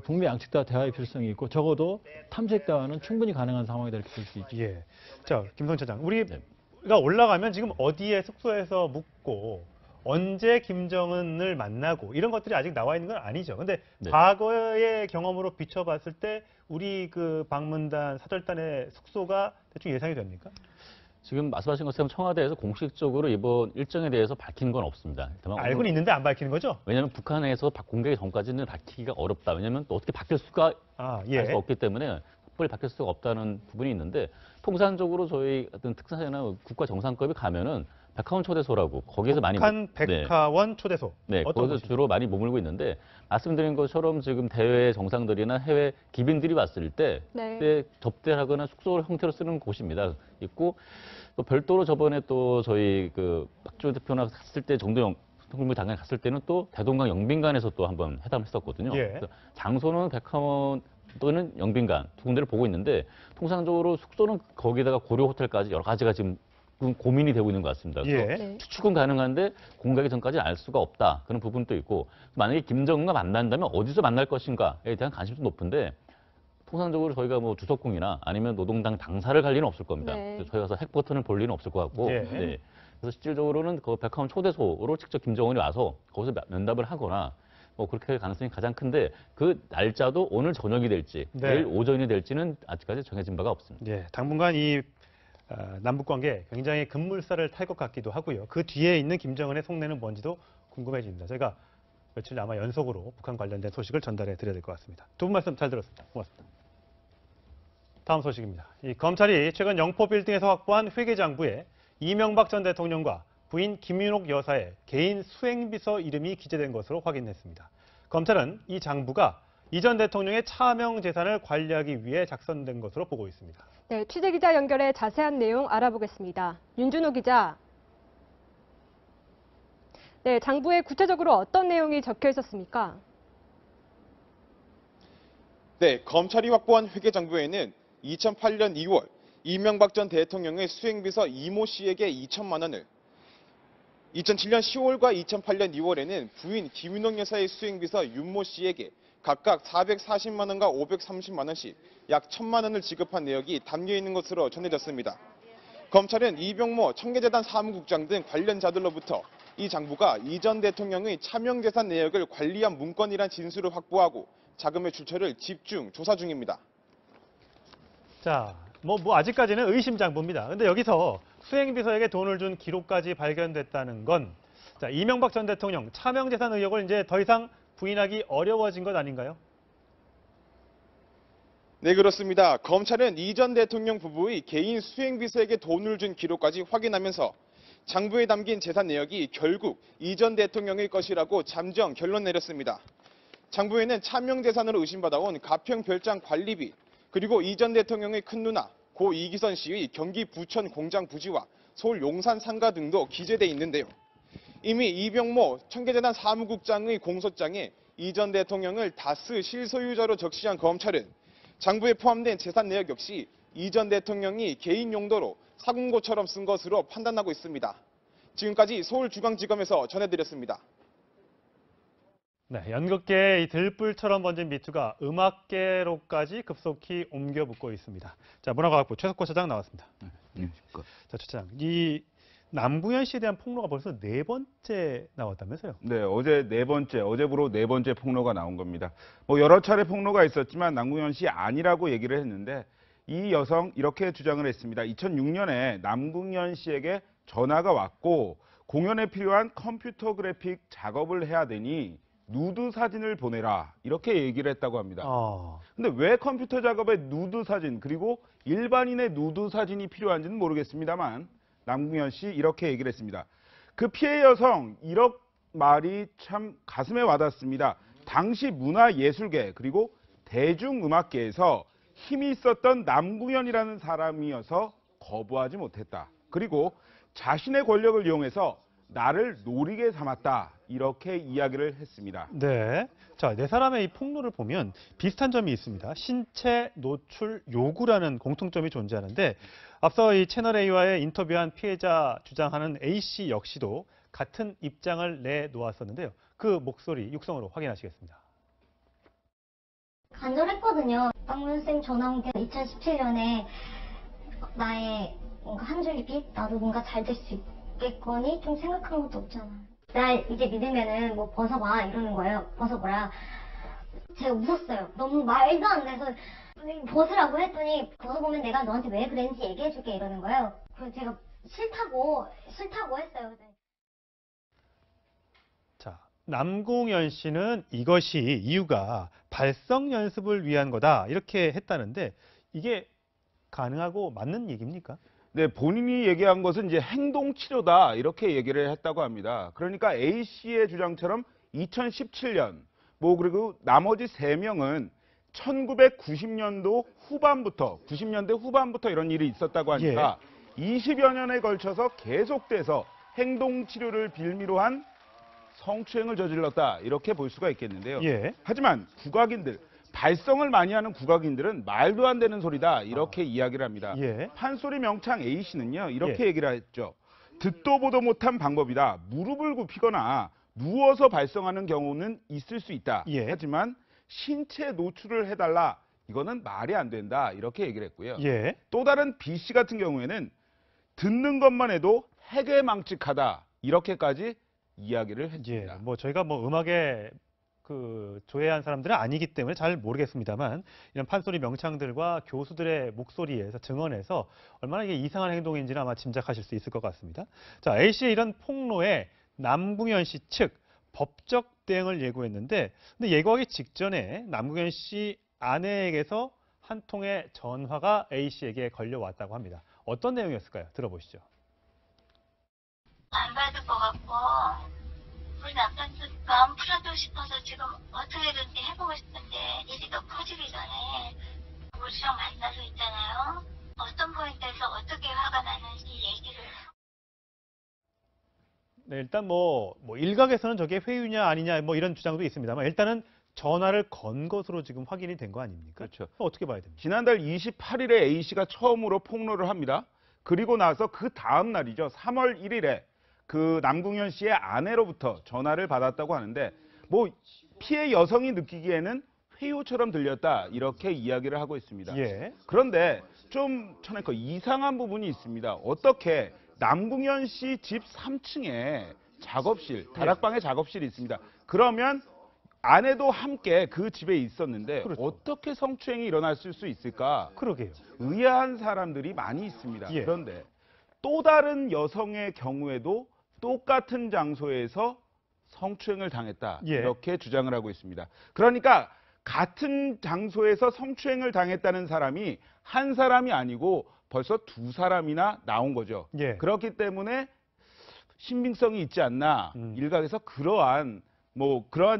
북미 양측 다 대화의 필요성이 있고 적어도 탐색 대화는 충분히 가능한 상황이다 이렇게 볼 수 있죠. 예. 자, 김성 차장. 우리가 올라가면 지금 어디에 숙소에서 묵고 언제 김정은을 만나고 이런 것들이 아직 나와 있는 건 아니죠. 근데 네. 과거의 경험으로 비춰봤을 때 우리 그 방문단 사절단의 숙소가 대충 예상이 됩니까? 지금 말씀하신 것처럼 청와대에서 공식적으로 이번 일정에 대해서 밝힌 건 없습니다. 다만 알고는 있는데 안 밝히는 거죠? 왜냐하면 북한에서 공개하기 전까지는 밝히기가 어렵다. 왜냐하면 또 어떻게 바뀔 수가 예. 알 수가 없기 때문에 섣불리 바뀔 수가 없다는 부분이 있는데 통상적으로 저희 어떤 특사나 국가 정상급이 가면은 백화원 초대소라고 거기에서 많이 북한 백화원 초대소. 네, 어떤 거기서 곳입니까? 주로 많이 머물고 있는데 말씀드린 것처럼 지금 대외 정상들이나 해외 기빈들이 왔을 때 네. 그때 접대를 하거나 숙소 형태로 쓰는 곳입니다. 있고 또 별도로 저번에 또 저희 그 박주호 대표나 갔을 때 정도영 국무 장관 갔을 때는 또 대동강 영빈관에서 또 한번 회담을 했었거든요. 예. 그래서 장소는 백화원 또는 영빈관 두 군데를 보고 있는데 통상적으로 숙소는 거기다가 고려 호텔까지 여러 가지가 지금 고민이 되고 있는 것 같습니다. 그래서 예. 네. 추측은 가능한데 공개하기 전까지는 알 수가 없다. 그런 부분도 있고 만약에 김정은과 만난다면 어디서 만날 것인가에 대한 관심도 높은데 통상적으로 저희가 뭐 주석궁이나 아니면 노동당 당사를 갈 리는 없을 겁니다. 네. 저희 가서 핵 버튼을 볼 리는 없을 것 같고. 예. 네. 그래서 실질적으로는 그 백화점 초대소로 직접 김정은이 와서 거기서 면담을 하거나 뭐 그렇게 할 가능성이 가장 큰데 그 날짜도 오늘 저녁이 될지 네. 내일 오전이 될지는 아직까지 정해진 바가 없습니다. 예, 당분간 이 남북 관계 굉장히 급물살을 탈 것 같기도 하고요. 그 뒤에 있는 김정은의 속내는 뭔지도 궁금해집니다. 저희가 며칠 아마 연속으로 북한 관련된 소식을 전달해 드려야 될 것 같습니다. 두 분 말씀 잘 들었습니다. 고맙습니다. 다음 소식입니다. 이 검찰이 최근 영포 빌딩에서 확보한 회계장부에 이명박 전 대통령과 부인 김윤옥 여사의 개인 수행비서 이름이 기재된 것으로 확인했습니다. 검찰은 이 장부가 이 전 대통령의 차명 재산을 관리하기 위해 작성된 것으로 보고 있습니다. 네, 취재기자 연결해 자세한 내용 알아보겠습니다. 윤준호 기자. 네, 장부에 구체적으로 어떤 내용이 적혀 있었습니까? 네, 검찰이 확보한 회계장부에는 2008년 2월 이명박 전 대통령의 수행비서 이모 씨에게 2천만 원을, 2007년 10월과 2008년 2월에는 부인 김윤옥 여사의 수행비서 윤모 씨에게 각각 440만 원과 530만 원씩 약 1,000만 원을 지급한 내역이 담겨 있는 것으로 전해졌습니다. 검찰은 이병모 청계재단 사무국장 등 관련자들로부터 이 장부가 이 전 대통령의 차명재산 내역을 관리한 문건이란 진술을 확보하고 자금의 출처를 집중 조사 중입니다. 자, 뭐 아직까지는 의심장부입니다. 근데 여기서 수행비서에게 돈을 준 기록까지 발견됐다는 건, 자, 이명박 전 대통령 차명재산 의혹을 이제 더 이상 부인하기 어려워진 것 아닌가요? 네, 그렇습니다. 검찰은 이 전 대통령 부부의 개인 수행비서에게 돈을 준 기록까지 확인하면서 장부에 담긴 재산 내역이 결국 이 전 대통령의 것이라고 잠정 결론 내렸습니다. 장부에는 차명재산으로 의심받아온 가평 별장 관리비, 그리고 이 전 대통령의 큰누나 고 이기선 씨의 경기 부천 공장 부지와 서울 용산 상가 등도 기재돼 있는데요. 이미 이병모 청계재단 사무국장의 공소장에 이 전 대통령을 다스 실소유자로 적시한 검찰은 장부에 포함된 재산 내역 역시 이 전 대통령이 개인 용도로 사군고처럼 쓴 것으로 판단하고 있습니다. 지금까지 서울중앙지검에서 전해드렸습니다. 네, 연극계의 이 들불처럼 번진 미투가 음악계로까지 급속히 옮겨 붙고 있습니다. 자, 문화과학부 최석호 차장 나왔습니다. 자, 최 차장, 이 남궁현 씨에 대한 폭로가 벌써 4번째 나왔다면서요? 네, 어제부로 네 번째 폭로가 나온 겁니다. 뭐 여러 차례 폭로가 있었지만 남궁현 씨 아니라고 얘기를 했는데 이 여성 이렇게 주장을 했습니다. 2006년에 남궁현 씨에게 전화가 왔고 공연에 필요한 컴퓨터 그래픽 작업을 해야 되니 누드 사진을 보내라 이렇게 얘기를 했다고 합니다. 근데 왜 컴퓨터 작업에 누드 사진 그리고 일반인의 누드 사진이 필요한지는 모르겠습니다만 남궁현 씨 이렇게 얘기를 했습니다. 그 피해 여성 이런 말이 참 가슴에 와닿습니다. 당시 문화예술계 그리고 대중음악계에서 힘이 있었던 남궁현이라는 사람이어서 거부하지 못했다. 그리고 자신의 권력을 이용해서 나를 노리게 삼았다. 이렇게 이야기를 했습니다. 네. 자, 네 사람의 이 폭로를 보면 비슷한 점이 있습니다. 신체 노출 요구라는 공통점이 존재하는데 앞서 이 채널A와의 인터뷰한 피해자 주장하는 A씨 역시도 같은 입장을 내놓았었는데요. 그 목소리 육성으로 확인하시겠습니다. 간절했거든요. 박문현 쌤 전화 온 게 2017년에 나의 뭔가 한 줄기 빛? 나도 뭔가 잘 될 수 있겠거니? 좀 생각한 것도 없잖아. 날 이제 믿으면은 뭐 벗어봐 이러는 거예요. 벗어보라. 제가 웃었어요. 너무 말도 안 돼서 벗으라고 했더니 벗어보면 내가 너한테 왜 그랬는지 얘기해줄게 이러는 거예요. 그래서 제가 싫다고 했어요. 자, 남궁현 씨는 이것이 이유가 발성 연습을 위한 거다 이렇게 했다는데 이게 가능하고 맞는 얘기입니까? 네, 본인이 얘기한 것은 이제 행동 치료다 이렇게 얘기를 했다고 합니다. 그러니까 A 씨의 주장처럼 2017년 그리고 나머지 3명은 1990년대 후반부터 이런 일이 있었다고 하니까 20여 년에 걸쳐서 계속돼서 행동 치료를 빌미로 한 성추행을 저질렀다 이렇게 볼 수가 있겠는데요. 하지만 국악인들 발성을 많이 하는 국악인들은 말도 안 되는 소리다 이렇게 이야기를 합니다. 판소리 명창 A씨는요 이렇게 얘기를 했죠. 듣도 보도 못한 방법이다. 무릎을 굽히거나 누워서 발성하는 경우는 있을 수 있다. 하지만 신체 노출을 해달라 이거는 말이 안 된다 이렇게 얘기를 했고요. 예. 또 다른 B 씨 같은 경우에는 듣는 것만 해도 해괴망측하다 이렇게까지 이야기를 했습니다. 예. 뭐 저희가 뭐 음악에 조예한 사람들은 아니기 때문에 잘 모르겠습니다만 이런 판소리 명창들과 교수들의 목소리에서 증언에서 얼마나 이게 이상한 행동인지는 아마 짐작하실 수 있을 것 같습니다. 자, A 씨의 이런 폭로에 남궁현 씨 측 법적 대응을 예고했는데 근데 예고하기 직전에 남궁현 씨 아내에게서 한 통의 전화가 A 씨에게 걸려왔다고 합니다. 어떤 내용이었을까요? 들어보시죠. 안 받을 것 같고 우리 남편도 마음 풀어주고 싶어서 지금 어떻게든지 해보고 싶은데 일이 더 커지기 전에 우리랑 만나서 있잖아요. 어떤 포인트에서 어떻게 화가 나는지 얘기를. 네, 일단 뭐 일각에서는 저게 회유냐 아니냐 뭐 이런 주장도 있습니다만 일단은 전화를 건 것으로 지금 확인이 된 거 아닙니까? 그렇죠. 어떻게 봐야 됩니까? 지난달 28일에 A 씨가 처음으로 폭로를 합니다. 그리고 나서 그 다음 날이죠. 3월 1일에 그 남궁현 씨의 아내로부터 전화를 받았다고 하는데 뭐 피해 여성이 느끼기에는 회유처럼 들렸다 이렇게 이야기를 하고 있습니다. 예. 그런데 좀 이상한 부분이 있습니다. 어떻게 남궁현 씨 집 3층에 작업실, 다락방에 작업실이 있습니다. 그러면 아내도 함께 그 집에 있었는데 그렇죠. 어떻게 성추행이 일어났을 수 있을까? 그러게요. 의아한 사람들이 많이 있습니다. 예. 그런데 또 다른 여성의 경우에도 똑같은 장소에서 성추행을 당했다. 예. 이렇게 주장을 하고 있습니다. 그러니까 같은 장소에서 성추행을 당했다는 사람이 한 사람이 아니고 벌써 두 사람이나 나온 거죠. 예. 그렇기 때문에 신빙성이 있지 않나 일각에서 그러한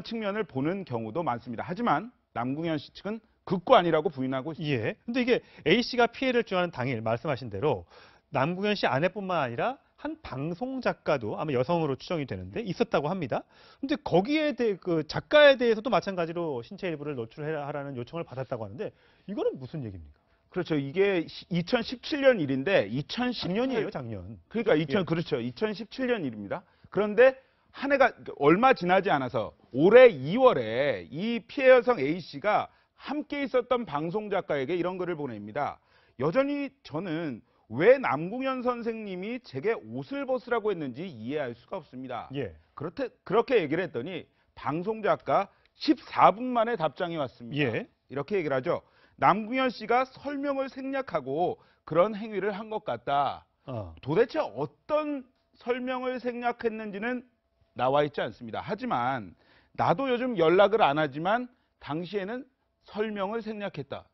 측면을 보는 경우도 많습니다. 하지만 남궁현 씨 측은 극과 아니라고 부인하고 있습니다. 예. 근데 이게 A 씨가 피해를 주하는 당일 말씀하신 대로 남궁현 씨 아내뿐만 아니라 한 방송 작가도 아마 여성으로 추정이 되는데 있었다고 합니다. 근데 거기에 대해 그 작가에 대해서도 마찬가지로 신체 일부를 노출하라는 요청을 받았다고 하는데 이거는 무슨 얘기입니까? 그렇죠. 이게 2017년 일인데 10년이에요, 작년. 그러니까 그렇죠. 2017년 일입니다. 그런데 한 해가 얼마 지나지 않아서 올해 2월에 이 피해 여성 A 씨가 함께 있었던 방송 작가에게 이런 글을 보냅니다. 여전히 저는 왜 남궁현 선생님이 제게 옷을 벗으라고 했는지 이해할 수가 없습니다. 예. 그렇게 얘기를 했더니 방송 작가 14분 만에 답장이 왔습니다. 예. 이렇게 얘기를 하죠. 남궁현 씨가 설명을 생략하고 그런 행위를 한 것 같다. 도대체 어떤 설명을 생략했는지는 나와 있지 않습니다. 하지만 나도 요즘 연락을 안 하지만 당시에는 설명을 생략했다.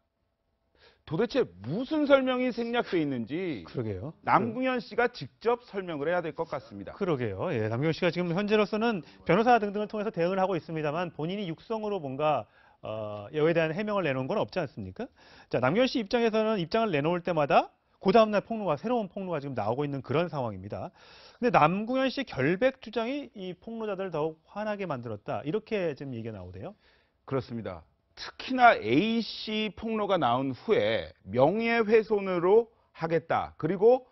도대체 무슨 설명이 생략돼 있는지 그러게요. 남궁현 씨가 직접 설명을 해야 될 것 같습니다. 그러게요. 예, 남궁현 씨가 지금 현재로서는 변호사 등등을 통해서 대응을 하고 있습니다만 본인이 육성으로 뭔가 여에 대한 해명을 내놓은 건 없지 않습니까? 자, 남궁현 씨 입장에서는 입장을 내놓을 때마다 그 다음날 새로운 폭로가 지금 나오고 있는 그런 상황입니다. 근데 남궁현 씨 결백 주장이 이 폭로자들을 더욱 화나게 만들었다. 이렇게 지금 얘기가 나오대요. 그렇습니다. 특히나 A 씨 폭로가 나온 후에 명예훼손으로 하겠다. 그리고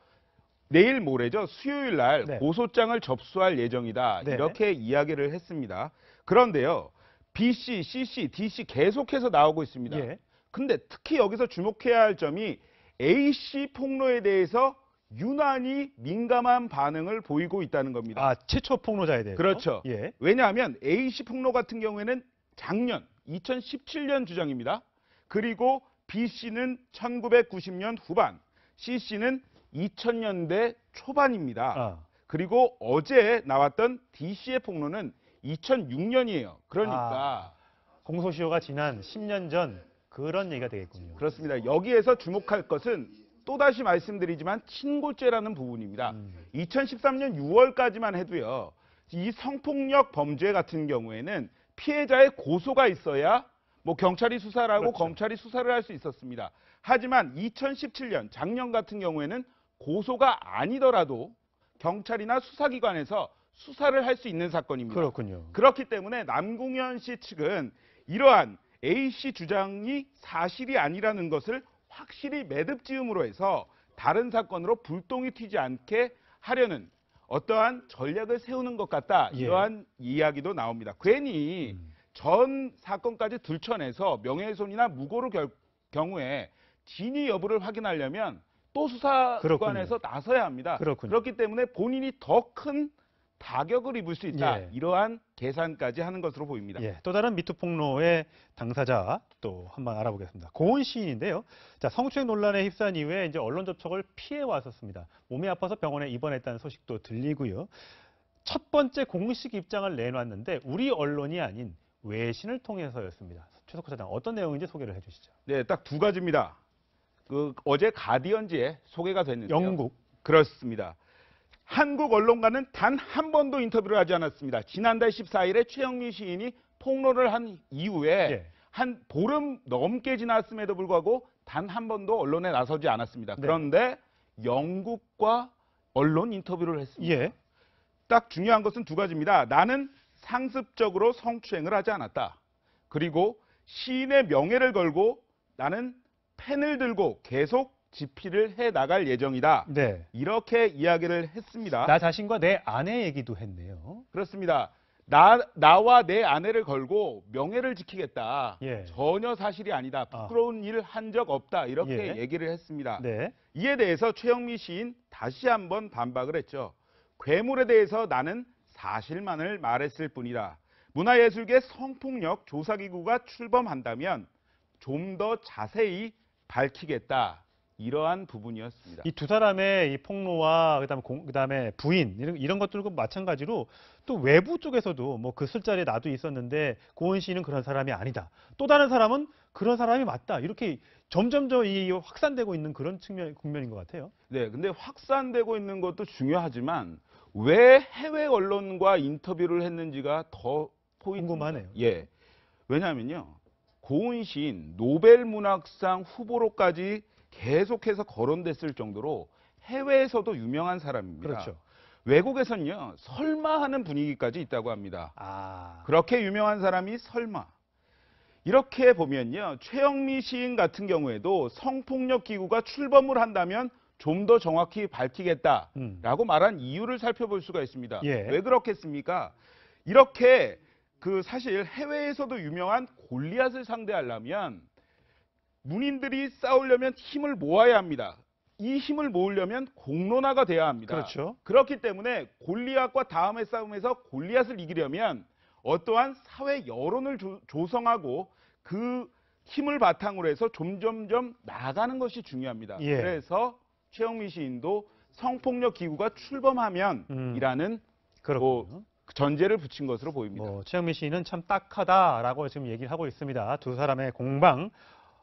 내일 모레죠. 수요일 날 네. 고소장을 접수할 예정이다. 네. 이렇게 이야기를 했습니다. 그런데요. B 씨, C 씨, D 씨 계속해서 나오고 있습니다. 예. 근데 특히 여기서 주목해야 할 점이 A 씨 폭로에 대해서 유난히 민감한 반응을 보이고 있다는 겁니다. 아, 최초 폭로자에 대해서. 그렇죠. 예. 왜냐하면 A 씨 폭로 같은 경우에는 작년 2017년 주장입니다. 그리고 B 씨는 1990년 후반, C 씨는 2000년대 초반입니다. 그리고 어제 나왔던 D 씨의 폭로는 2006년이에요. 그러니까 공소시효가 지난 10년 전 그런 얘기가 되겠군요. 그렇습니다. 여기에서 주목할 것은 또다시 말씀드리지만 친고죄라는 부분입니다. 2013년 6월까지만 해도요. 이 성폭력 범죄 같은 경우에는 피해자의 고소가 있어야 경찰이 수사를 하고 그렇죠. 검찰이 수사를 할 수 있었습니다. 하지만 2017년 작년 같은 경우에는 고소가 아니더라도 경찰이나 수사기관에서 수사를 할 수 있는 사건입니다. 그렇군요. 그렇기 때문에 남궁현 씨 측은 이러한 A 씨 주장이 사실이 아니라는 것을 확실히 매듭지음으로 해서 다른 사건으로 불똥이 튀지 않게 하려는 어떠한 전략을 세우는 것 같다. 예. 이러한 이야기도 나옵니다. 괜히 전 사건까지 들춰내서 명예훼손이나 무고를 경우에 진위 여부를 확인하려면 또 수사기관에서 나서야 합니다. 그렇군요. 그렇기 때문에 본인이 더 큰 타격을 입을 수 있다. 예. 이러한 계산까지 하는 것으로 보입니다. 예, 또 다른 미투 폭로의 당사자 또 한번 알아보겠습니다. 고은 시인인데요. 자, 성추행 논란에 휩싸인 이후에 이제 언론 접촉을 피해 왔었습니다. 몸이 아파서 병원에 입원했다는 소식도 들리고요. 첫 번째 공식 입장을 내놨는데 우리 언론이 아닌 외신을 통해서였습니다. 최석호 차장 어떤 내용인지 소개를 해주시죠. 네, 딱 두 가지입니다. 어제 가디언지에 소개가 됐는데요. 영국. 그렇습니다. 한국 언론과는 단 한 번도 인터뷰를 하지 않았습니다. 지난달 14일에 최영미 시인이 폭로를 한 이후에 예. 한 보름 넘게 지났음에도 불구하고 단 한 번도 언론에 나서지 않았습니다. 네. 그런데 영국과 언론 인터뷰를 했습니다. 예. 딱 중요한 것은 두 가지입니다. 나는 상습적으로 성추행을 하지 않았다. 그리고 시인의 명예를 걸고 나는 펜을 들고 계속 집필을 해 나갈 예정이다. 네. 이렇게 이야기를 했습니다. 나 자신과 내 아내 얘기도 했네요. 그렇습니다. 나와 내 아내를 걸고 명예를 지키겠다. 예. 전혀 사실이 아니다. 부끄러운 일 한 적 없다. 이렇게 예. 얘기를 했습니다. 네. 이에 대해서 최영미 시인 다시 한번 반박을 했죠. 괴물에 대해서 나는 사실만을 말했을 뿐이다. 문화예술계 성폭력 조사기구가 출범한다면 좀 더 자세히 밝히겠다. 이러한 부분이었습니다. 이 두 사람의 이 폭로와 그다음에 부인 이런 것들과 마찬가지로 또 외부 쪽에서도 뭐 그 술자리에 나도 있었는데 고은 씨는 그런 사람이 아니다. 또 다른 사람은 그런 사람이 맞다. 이렇게 점점 이 확산되고 있는 그런 국면인 것 같아요. 네, 근데 확산되고 있는 것도 중요하지만 왜 해외 언론과 인터뷰를 했는지가 더 궁금하네요. 예, 왜냐하면요, 고은 시인 노벨 문학상 후보로까지 계속해서 거론됐을 정도로 해외에서도 유명한 사람입니다. 그렇죠. 외국에서는요, 설마 하는 분위기까지 있다고 합니다. 그렇게 유명한 사람이 설마. 이렇게 보면요, 최영미 시인 같은 경우에도 성폭력 기구가 출범을 한다면 좀 더 정확히 밝히겠다라고 말한 이유를 살펴볼 수가 있습니다. 예. 왜 그렇겠습니까? 이렇게 사실 해외에서도 유명한 골리앗을 상대하려면 문인들이 싸우려면 힘을 모아야 합니다. 이 힘을 모으려면 공론화가 돼야 합니다. 그렇죠. 그렇기 때문에 골리앗과 다음의 싸움에서 골리앗을 이기려면 어떠한 사회 여론을 조성하고 그 힘을 바탕으로 해서 점점점 나가는 것이 중요합니다. 예. 그래서 최영미 시인도 성폭력 기구가 출범하면이라는 전제를 붙인 것으로 보입니다. 최영미 시인은 참 딱하다라고 지금 얘기를 하고 있습니다. 두 사람의 공방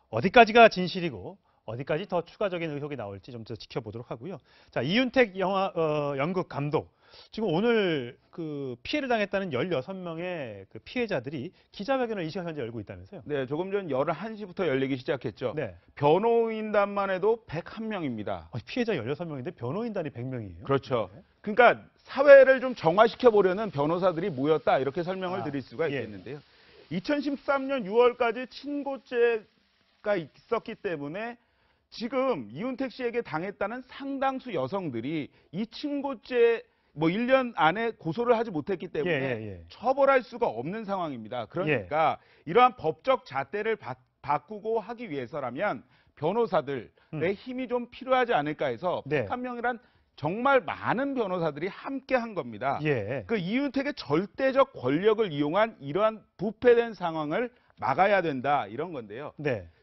어디까지가 진실이고 어디까지 더 추가적인 의혹이 나올지 좀 더 지켜보도록 하고요. 자, 이윤택 연극 감독. 지금 오늘 그 피해를 당했다는 16명의 그 피해자들이 기자회견을 이 시각 현재 열고 있다면서요? 네, 조금 전 11시부터 열리기 시작했죠. 네. 변호인단만 해도 101명입니다. 피해자 16명인데 변호인단이 100명이에요? 그렇죠. 그러니까 사회를 좀 정화시켜 보려는 변호사들이 모였다. 이렇게 설명을 드릴 수가 있겠는데요. 2013년 6월까지 친고죄가 있었기 때문에 지금 이윤택 씨에게 당했다는 상당수 여성들이 이 친고죄 1년 안에 고소를 하지 못했기 때문에 처벌할 수가 없는 상황입니다. 그러니까 이러한 법적 잣대를 바꾸고 하기 위해서라면 변호사들의 힘이 좀 필요하지 않을까 해서 101명이란 정말 많은 변호사들이 함께 한 겁니다. 그 이윤택의 절대적 권력을 이용한 이러한 부패된 상황을 막아야 된다, 이런 건데요.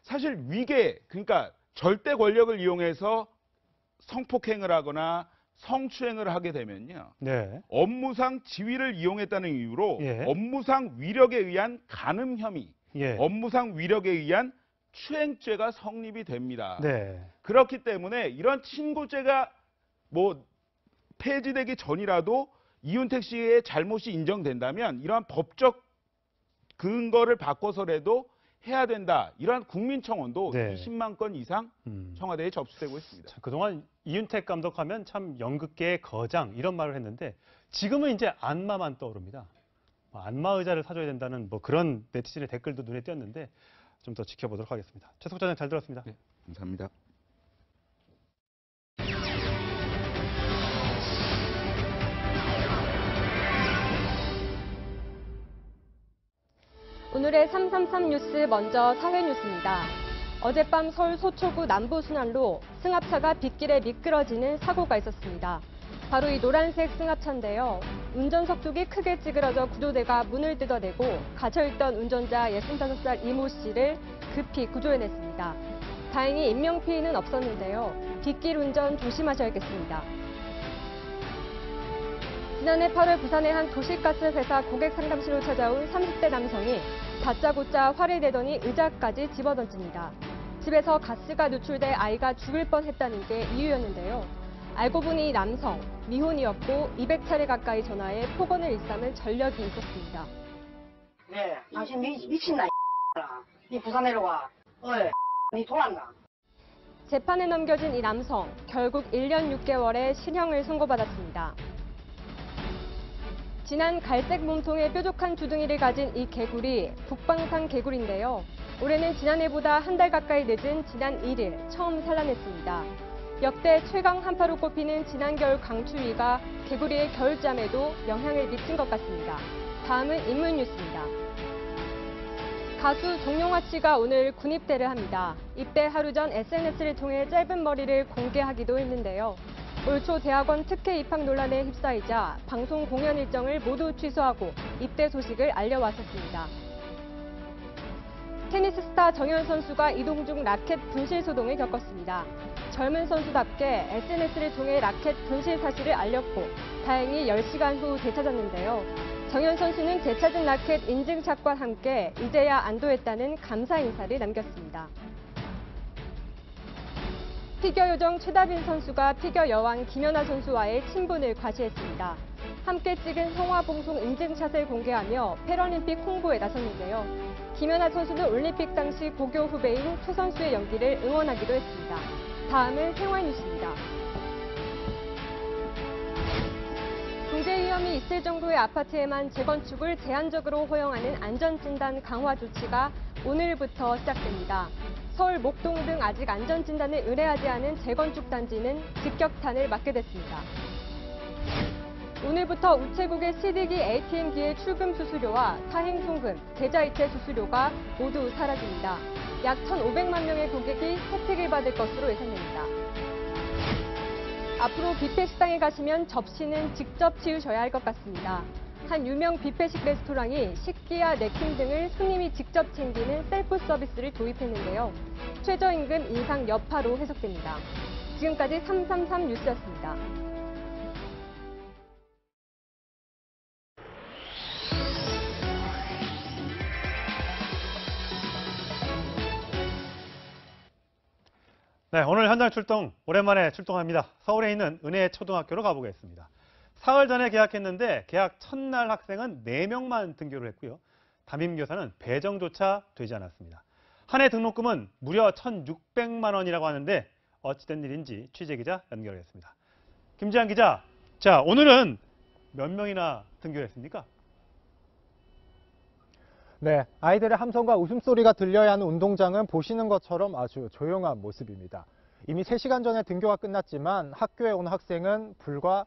사실 위계, 그러니까 절대 권력을 이용해서 성폭행을 하거나 성추행을 하게 되면요. 업무상 지위를 이용했다는 이유로 업무상 위력에 의한 간음 혐의, 업무상 위력에 의한 추행죄가 성립이 됩니다. 그렇기 때문에 이런 친고죄가 폐지되기 전이라도 이윤택 씨의 잘못이 인정된다면 이러한 법적 근거를 바꿔서라도 해야 된다. 이러한 국민청원도 20만 건 이상 청와대에 접수되고 있습니다. 자, 그동안 이윤택 감독하면 참 연극계의 거장 이런 말을 했는데 지금은 이제 안마만 떠오릅니다. 안마 의자를 사줘야 된다는 그런 네티즌의 댓글도 눈에 띄었는데 좀 더 지켜보도록 하겠습니다. 최석호 차장 잘 들었습니다. 네, 감사합니다. 오늘의 333 뉴스 먼저 사회 뉴스입니다. 어젯밤 서울 서초구 남부순환로 승합차가 빗길에 미끄러지는 사고가 있었습니다. 바로 이 노란색 승합차인데요. 운전석 쪽이 크게 찌그러져 구조대가 문을 뜯어내고 갇혀있던 운전자 65살 이모 씨를 급히 구조해냈습니다. 다행히 인명피해는 없었는데요. 빗길 운전 조심하셔야겠습니다. 지난해 8월 부산의 한 도시가스 회사 고객 상담실로 찾아온 30대 남성이 다짜고짜 화를 내더니 의자까지 집어던집니다. 집에서 가스가 누출돼 아이가 죽을 뻔했다는 게 이유였는데요. 알고 보니 이 남성, 미혼이었고 200차례 가까이 전화해 폭언을 일삼은 전력이 있었습니다. 네, 당신 미친나, 니 부산 내려와. 어이, 니 돌았나? 재판에 넘겨진 이 남성, 결국 1년 6개월의 실형을 선고받았습니다. 진한 갈색 몸통에 뾰족한 주둥이를 가진 이 개구리, 북방산 개구리인데요. 올해는 지난해보다 한 달 가까이 늦은 지난 1일 처음 산란했습니다. 역대 최강 한파로 꼽히는 지난 겨울 강추위가 개구리의 겨울잠에도 영향을 미친 것 같습니다. 다음은 인문 뉴스입니다. 가수 정용화 씨가 오늘 군입대를 합니다. 입대 하루 전 SNS를 통해 짧은 머리를 공개하기도 했는데요. 올 초 대학원 특혜 입학 논란에 휩싸이자 방송 공연 일정을 모두 취소하고 입대 소식을 알려왔었습니다. 테니스 스타 정현 선수가 이동 중 라켓 분실 소동을 겪었습니다. 젊은 선수답게 SNS를 통해 라켓 분실 사실을 알렸고 다행히 10시간 후 되찾았는데요. 정현 선수는 되찾은 라켓 인증샷과 함께 이제야 안도했다는 감사 인사를 남겼습니다. 피겨 요정 최다빈 선수가 피겨 여왕 김연아 선수와의 친분을 과시했습니다. 함께 찍은 성화봉송 인증샷을 공개하며 패럴림픽 홍보에 나섰는데요. 김연아 선수는 올림픽 당시 고교 후배인 최 선수의 연기를 응원하기도 했습니다. 다음은 생활 뉴스입니다. 중재 위험이 있을 정도의 아파트에만 재건축을 제한적으로 허용하는 안전진단 강화 조치가 오늘부터 시작됩니다. 서울, 목동 등 아직 안전진단을 의뢰하지 않은 재건축 단지는 직격탄을 맞게 됐습니다. 오늘부터 우체국의 CD기 ATM기의 출금 수수료와 사행 송금, 계좌이체 수수료가 모두 사라집니다. 약 1,500만 명의 고객이 혜택을 받을 것으로 예상됩니다. 앞으로 뷔페 식당에 가시면 접시는 직접 치우셔야 할 것 같습니다. 한 유명 뷔페식 레스토랑이 식기와 냅킨 등을 손님이 직접 챙기는 셀프 서비스를 도입했는데요. 최저임금 인상 여파로 해석됩니다. 지금까지 333 뉴스였습니다. 네, 오늘 현장 출동 오랜만에 출동합니다. 서울에 있는 은혜초등학교로 가보겠습니다. 사흘 전에 개학했는데 개학 첫날 학생은 4명만 등교를 했고요. 담임교사는 배정조차 되지 않았습니다. 한 해 등록금은 무려 1,600만 원이라고 하는데 어찌된 일인지 취재기자 연결하겠습니다. 김지한 기자, 자 오늘은 몇 명이나 등교를 했습니까? 네, 아이들의 함성과 웃음소리가 들려야 하는 운동장은 보시는 것처럼 아주 조용한 모습입니다. 이미 3시간 전에 등교가 끝났지만 학교에 온 학생은 불과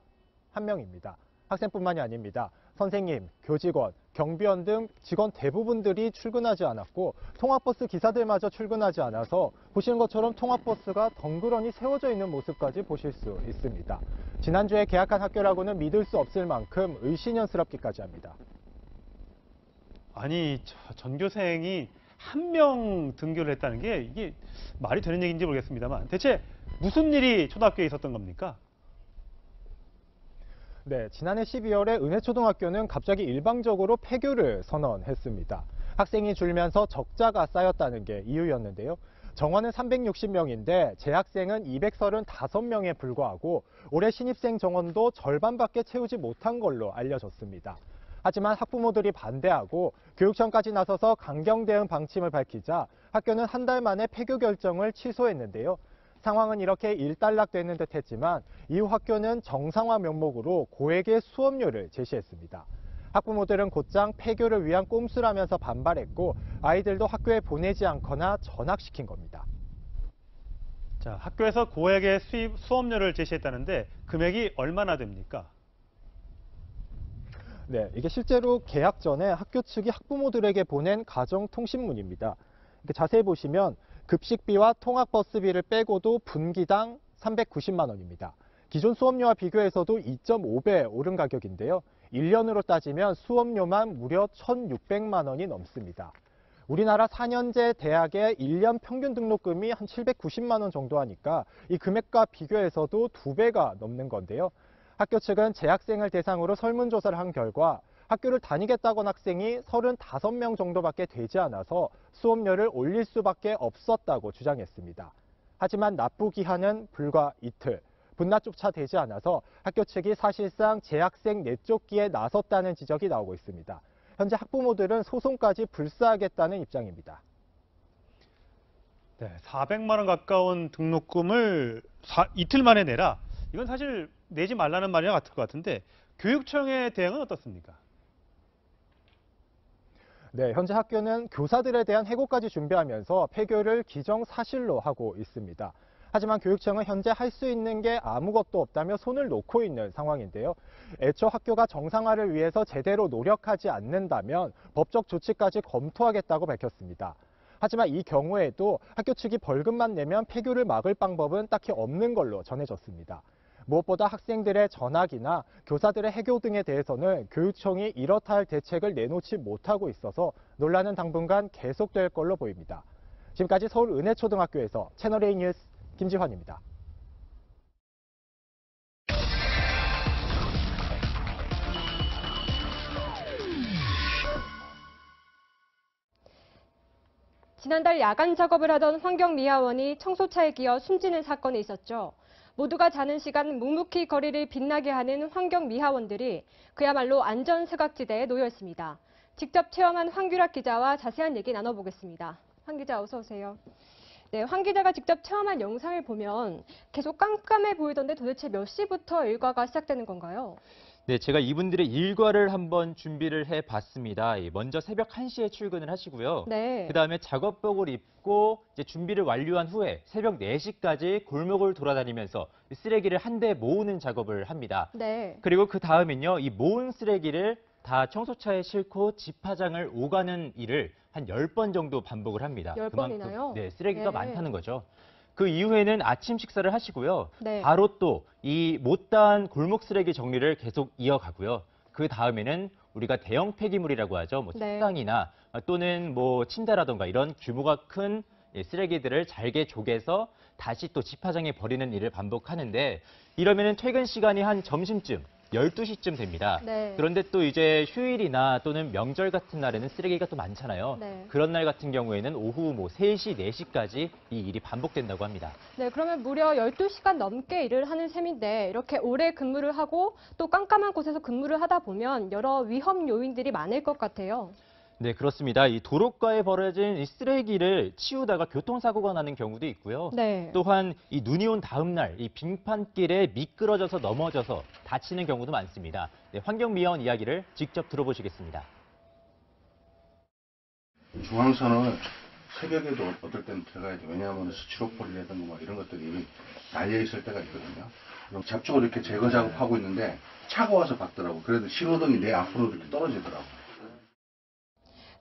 1명입니다. 학생뿐만이 아닙니다. 선생님, 교직원, 경비원 등 직원 대부분들이 출근하지 않았고 통학버스 기사들마저 출근하지 않아서 보시는 것처럼 통학버스가 덩그러니 세워져 있는 모습까지 보실 수 있습니다. 지난주에 개학한 학교라고는 믿을 수 없을 만큼 의심스럽기까지 합니다. 아니, 전교생이 1명 등교를 했다는 게 이게 말이 되는 얘기인지 모르겠습니다만 대체 무슨 일이 초등학교에 있었던 겁니까? 네, 지난해 12월에 은혜초등학교는 갑자기 일방적으로 폐교를 선언했습니다. 학생이 줄면서 적자가 쌓였다는 게 이유였는데요. 정원은 360명인데 재학생은 235명에 불과하고 올해 신입생 정원도 절반밖에 채우지 못한 걸로 알려졌습니다. 하지만 학부모들이 반대하고 교육청까지 나서서 강경 대응 방침을 밝히자 학교는 한 달 만에 폐교 결정을 취소했는데요. 상황은 이렇게 일단락되는 듯 했지만 이후 학교는 정상화 명목으로 고액의 수업료를 제시했습니다. 학부모들은 곧장 폐교를 위한 꼼수라면서 반발했고 아이들도 학교에 보내지 않거나 전학시킨 겁니다. 자, 학교에서 고액의 수업료를 제시했다는데 금액이 얼마나 됩니까? 네, 이게 실제로 개학 전에 학교 측이 학부모들에게 보낸 가정통신문입니다. 자세히 보시면 급식비와 통학버스비를 빼고도 분기당 390만 원입니다. 기존 수업료와 비교해서도 2.5배 오른 가격인데요. 1년으로 따지면 수업료만 무려 1,600만 원이 넘습니다. 우리나라 4년제 대학의 1년 평균 등록금이 한 790만 원 정도 하니까 이 금액과 비교해서도 2배가 넘는 건데요. 학교 측은 재학생을 대상으로 설문조사를 한 결과 학교를 다니겠다고 한 학생이 35명 정도밖에 되지 않아서 수업료를 올릴 수밖에 없었다고 주장했습니다. 하지만 납부 기한은 불과 이틀, 분납조차 되지 않아서 학교 측이 사실상 재학생 내쫓기에 나섰다는 지적이 나오고 있습니다. 현재 학부모들은 소송까지 불사하겠다는 입장입니다. 네, 400만 원 가까운 등록금을 이틀 만에 내라. 이건 사실 내지 말라는 말이랑 같을 것 같은데 교육청의 대응은 어떻습니까? 네, 현재 학교는 교사들에 대한 해고까지 준비하면서 폐교를 기정사실로 하고 있습니다. 하지만 교육청은 현재 할 수 있는 게 아무것도 없다며 손을 놓고 있는 상황인데요. 애초 학교가 정상화를 위해서 제대로 노력하지 않는다면 법적 조치까지 검토하겠다고 밝혔습니다. 하지만 이 경우에도 학교 측이 벌금만 내면 폐교를 막을 방법은 딱히 없는 걸로 전해졌습니다. 무엇보다 학생들의 전학이나 교사들의 해교 등에 대해서는 교육청이 이렇다 할 대책을 내놓지 못하고 있어서 논란은 당분간 계속될 걸로 보입니다. 지금까지 서울 은혜초등학교에서 채널A 뉴스 김지환입니다. 지난달 야간 작업을 하던 환경미화원이 청소차에 끼어 숨지는 사건이 있었죠. 모두가 자는 시간 묵묵히 거리를 빛나게 하는 환경미화원들이 그야말로 안전사각지대에 놓여 있습니다. 직접 체험한 황규락 기자와 자세한 얘기 나눠보겠습니다. 황 기자 어서 오세요. 네, 황 기자가 직접 체험한 영상을 보면 계속 깜깜해 보이던데 도대체 몇 시부터 일과가 시작되는 건가요? 네, 제가 이분들의 일과를 한번 준비를 해봤습니다. 먼저 새벽 1시에 출근을 하시고요. 네. 그다음에 작업복을 입고 이제 준비를 완료한 후에 새벽 4시까지 골목을 돌아다니면서 쓰레기를 한데 모으는 작업을 합니다. 네. 그리고 그 다음엔요, 이 모은 쓰레기를 다 청소차에 싣고 집화장을 오가는 일을 한 10번 정도 반복을 합니다. 10번이나요? 네, 쓰레기가 네. 많다는 거죠. 그 이후에는 아침 식사를 하시고요. 네. 바로 또 이 못다한 골목 쓰레기 정리를 계속 이어가고요. 그 다음에는 우리가 대형 폐기물이라고 하죠. 뭐 네. 책상이나 또는 뭐 침대라던가 이런 규모가 큰 쓰레기들을 잘게 조개서 다시 또 집화장에 버리는 일을 반복하는데 이러면은 퇴근 시간이 한 점심쯤 12시쯤 됩니다. 네. 그런데 또 이제 휴일이나 또는 명절 같은 날에는 쓰레기가 또 많잖아요. 네. 그런 날 같은 경우에는 오후 뭐 3시, 4시까지 이 일이 반복된다고 합니다. 네, 그러면 무려 12시간 넘게 일을 하는 셈인데 이렇게 오래 근무를 하고 또 깜깜한 곳에서 근무를 하다 보면 여러 위험 요인들이 많을 것 같아요. 네, 그렇습니다. 이 도로가에 버려진 이 쓰레기를 치우다가 교통사고가 나는 경우도 있고요. 네. 또한 이 눈이 온 다음 날 이 빙판길에 미끄러져서 넘어져서 다치는 경우도 많습니다. 네, 환경미화원 이야기를 직접 들어보시겠습니다. 중앙선을 새벽에도 어떨 때는 들어가야 돼. 왜냐하면 스티로폴이라든가 뭐 이런 것들이 날려 있을 때가 있거든요. 그럼 잡초를 이렇게 제거 작업하고 있는데 차가 와서 박더라고. 그래도 신호등이 내 앞으로 이렇게 떨어지더라고.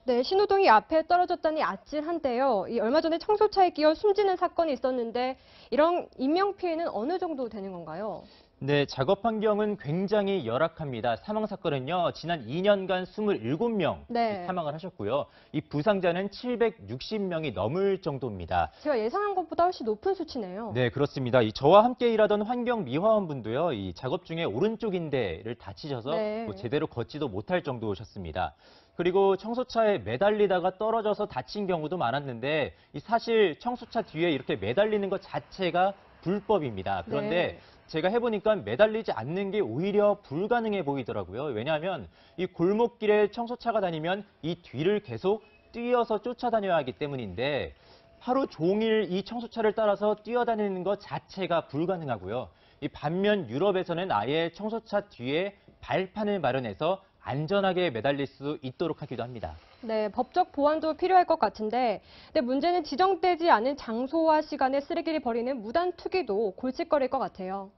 네, 신호등이 앞에 떨어졌다니 아찔한데요. 얼마 전에 청소차에 끼어 숨지는 사건이 있었는데 이런 인명피해는 어느 정도 되는 건가요? 네, 작업 환경은 굉장히 열악합니다. 사망 사건은요, 지난 2년간 27명 네. 사망을 하셨고요. 이 부상자는 760명이 넘을 정도입니다. 제가 예상한 것보다 훨씬 높은 수치네요. 네, 그렇습니다. 저와 함께 일하던 환경미화원분도요, 이 작업 중에 오른쪽 인대를 다치셔서 네. 뭐 제대로 걷지도 못할 정도셨습니다. 그리고 청소차에 매달리다가 떨어져서 다친 경우도 많았는데 사실 청소차 뒤에 이렇게 매달리는 것 자체가 불법입니다. 그런데 네. 제가 해보니까 매달리지 않는 게 오히려 불가능해 보이더라고요. 왜냐하면 이 골목길에 청소차가 다니면 이 뒤를 계속 뛰어서 쫓아다녀야 하기 때문인데 하루 종일 이 청소차를 따라서 뛰어다니는 것 자체가 불가능하고요. 반면 유럽에서는 아예 청소차 뒤에 발판을 마련해서 안전하게 매달릴 수 있도록 하기도 합니다. 네, 법적 보완도 필요할 것 같은데 근데 문제는 지정되지 않은 장소와 시간에 쓰레기를 버리는 무단 투기도 골칫거리일 것 같아요.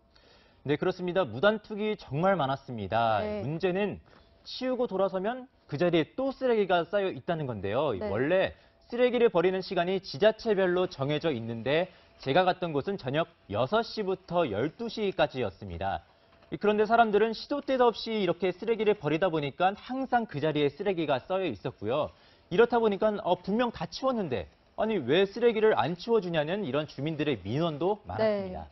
네, 그렇습니다. 무단 투기 정말 많았습니다. 네. 문제는 치우고 돌아서면 그 자리에 또 쓰레기가 쌓여 있다는 건데요. 네. 원래 쓰레기를 버리는 시간이 지자체별로 정해져 있는데 제가 갔던 곳은 저녁 6시부터 12시까지였습니다. 그런데 사람들은 시도 때도 없이 이렇게 쓰레기를 버리다 보니까 항상 그 자리에 쓰레기가 쌓여 있었고요. 이렇다 보니까 분명 다 치웠는데 아니 왜 쓰레기를 안 치워주냐는 이런 주민들의 민원도 많았습니다.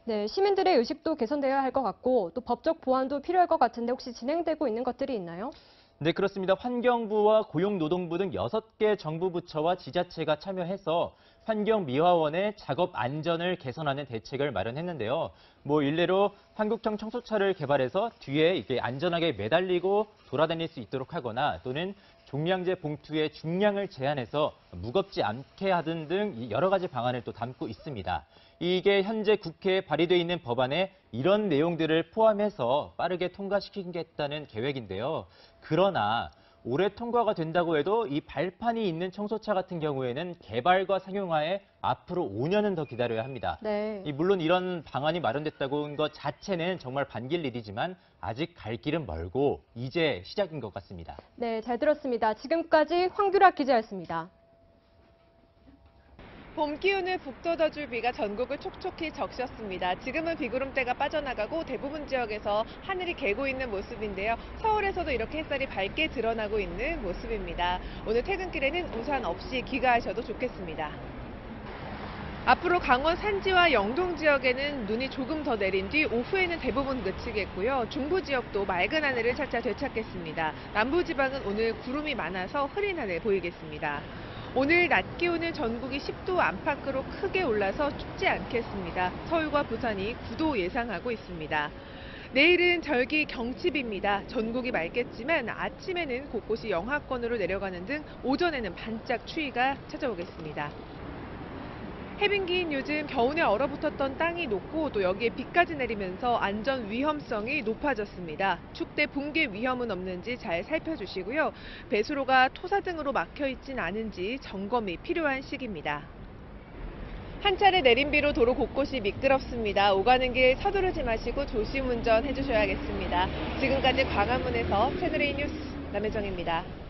네, 시민들의 의식도 개선되어야 할 것 같고 또 법적 보완도 필요할 것 같은데 혹시 진행되고 있는 것들이 있나요? 네, 그렇습니다. 환경부와 고용노동부 등 6개 정부 부처와 지자체가 참여해서 환경미화원의 작업 안전을 개선하는 대책을 마련했는데요. 일례로 한국형 청소차를 개발해서 뒤에 이렇게 안전하게 매달리고 돌아다닐 수 있도록 하거나 또는 종량제 봉투의 중량을 제한해서 무겁지 않게 하든 등 여러 가지 방안을 또 담고 있습니다. 이게 현재 국회에 발의돼 있는 법안에 이런 내용들을 포함해서 빠르게 통과시키겠다는 계획인데요. 그러나 올해 통과가 된다고 해도 이 발판이 있는 청소차 같은 경우에는 개발과 상용화에 앞으로 5년은 더 기다려야 합니다. 네. 물론 이런 방안이 마련됐다고 한 것 자체는 정말 반길 일이지만 아직 갈 길은 멀고 이제 시작인 것 같습니다. 네, 잘 들었습니다. 지금까지 황규락 기자였습니다. 봄 기운을 북돋아줄 비가 전국을 촉촉히 적셨습니다. 지금은 비구름대가 빠져나가고 대부분 지역에서 하늘이 개고 있는 모습인데요. 서울에서도 이렇게 햇살이 밝게 드러나고 있는 모습입니다. 오늘 퇴근길에는 우산 없이 귀가하셔도 좋겠습니다. 앞으로 강원 산지와 영동 지역에는 눈이 조금 더 내린 뒤 오후에는 대부분 그치겠고요. 중부 지역도 맑은 하늘을 차차 되찾겠습니다. 남부 지방은 오늘 구름이 많아서 흐린 하늘 보이겠습니다. 오늘 낮 기온은 전국이 10도 안팎으로 크게 올라서 춥지 않겠습니다. 서울과 부산이 9도 예상하고 있습니다. 내일은 절기 경칩입니다. 전국이 맑겠지만 아침에는 곳곳이 영하권으로 내려가는 등 오전에는 반짝 추위가 찾아오겠습니다. 해빙기인 요즘 겨우내 얼어붙었던 땅이 녹고 또 여기에 비까지 내리면서 안전 위험성이 높아졌습니다. 축대 붕괴 위험은 없는지 잘 살펴주시고요. 배수로가 토사 등으로 막혀 있진 않은지 점검이 필요한 시기입니다. 한 차례 내린 비로 도로 곳곳이 미끄럽습니다. 오가는 길 서두르지 마시고 조심 운전해 주셔야겠습니다. 지금까지 광화문에서 채널A 뉴스 남혜정입니다.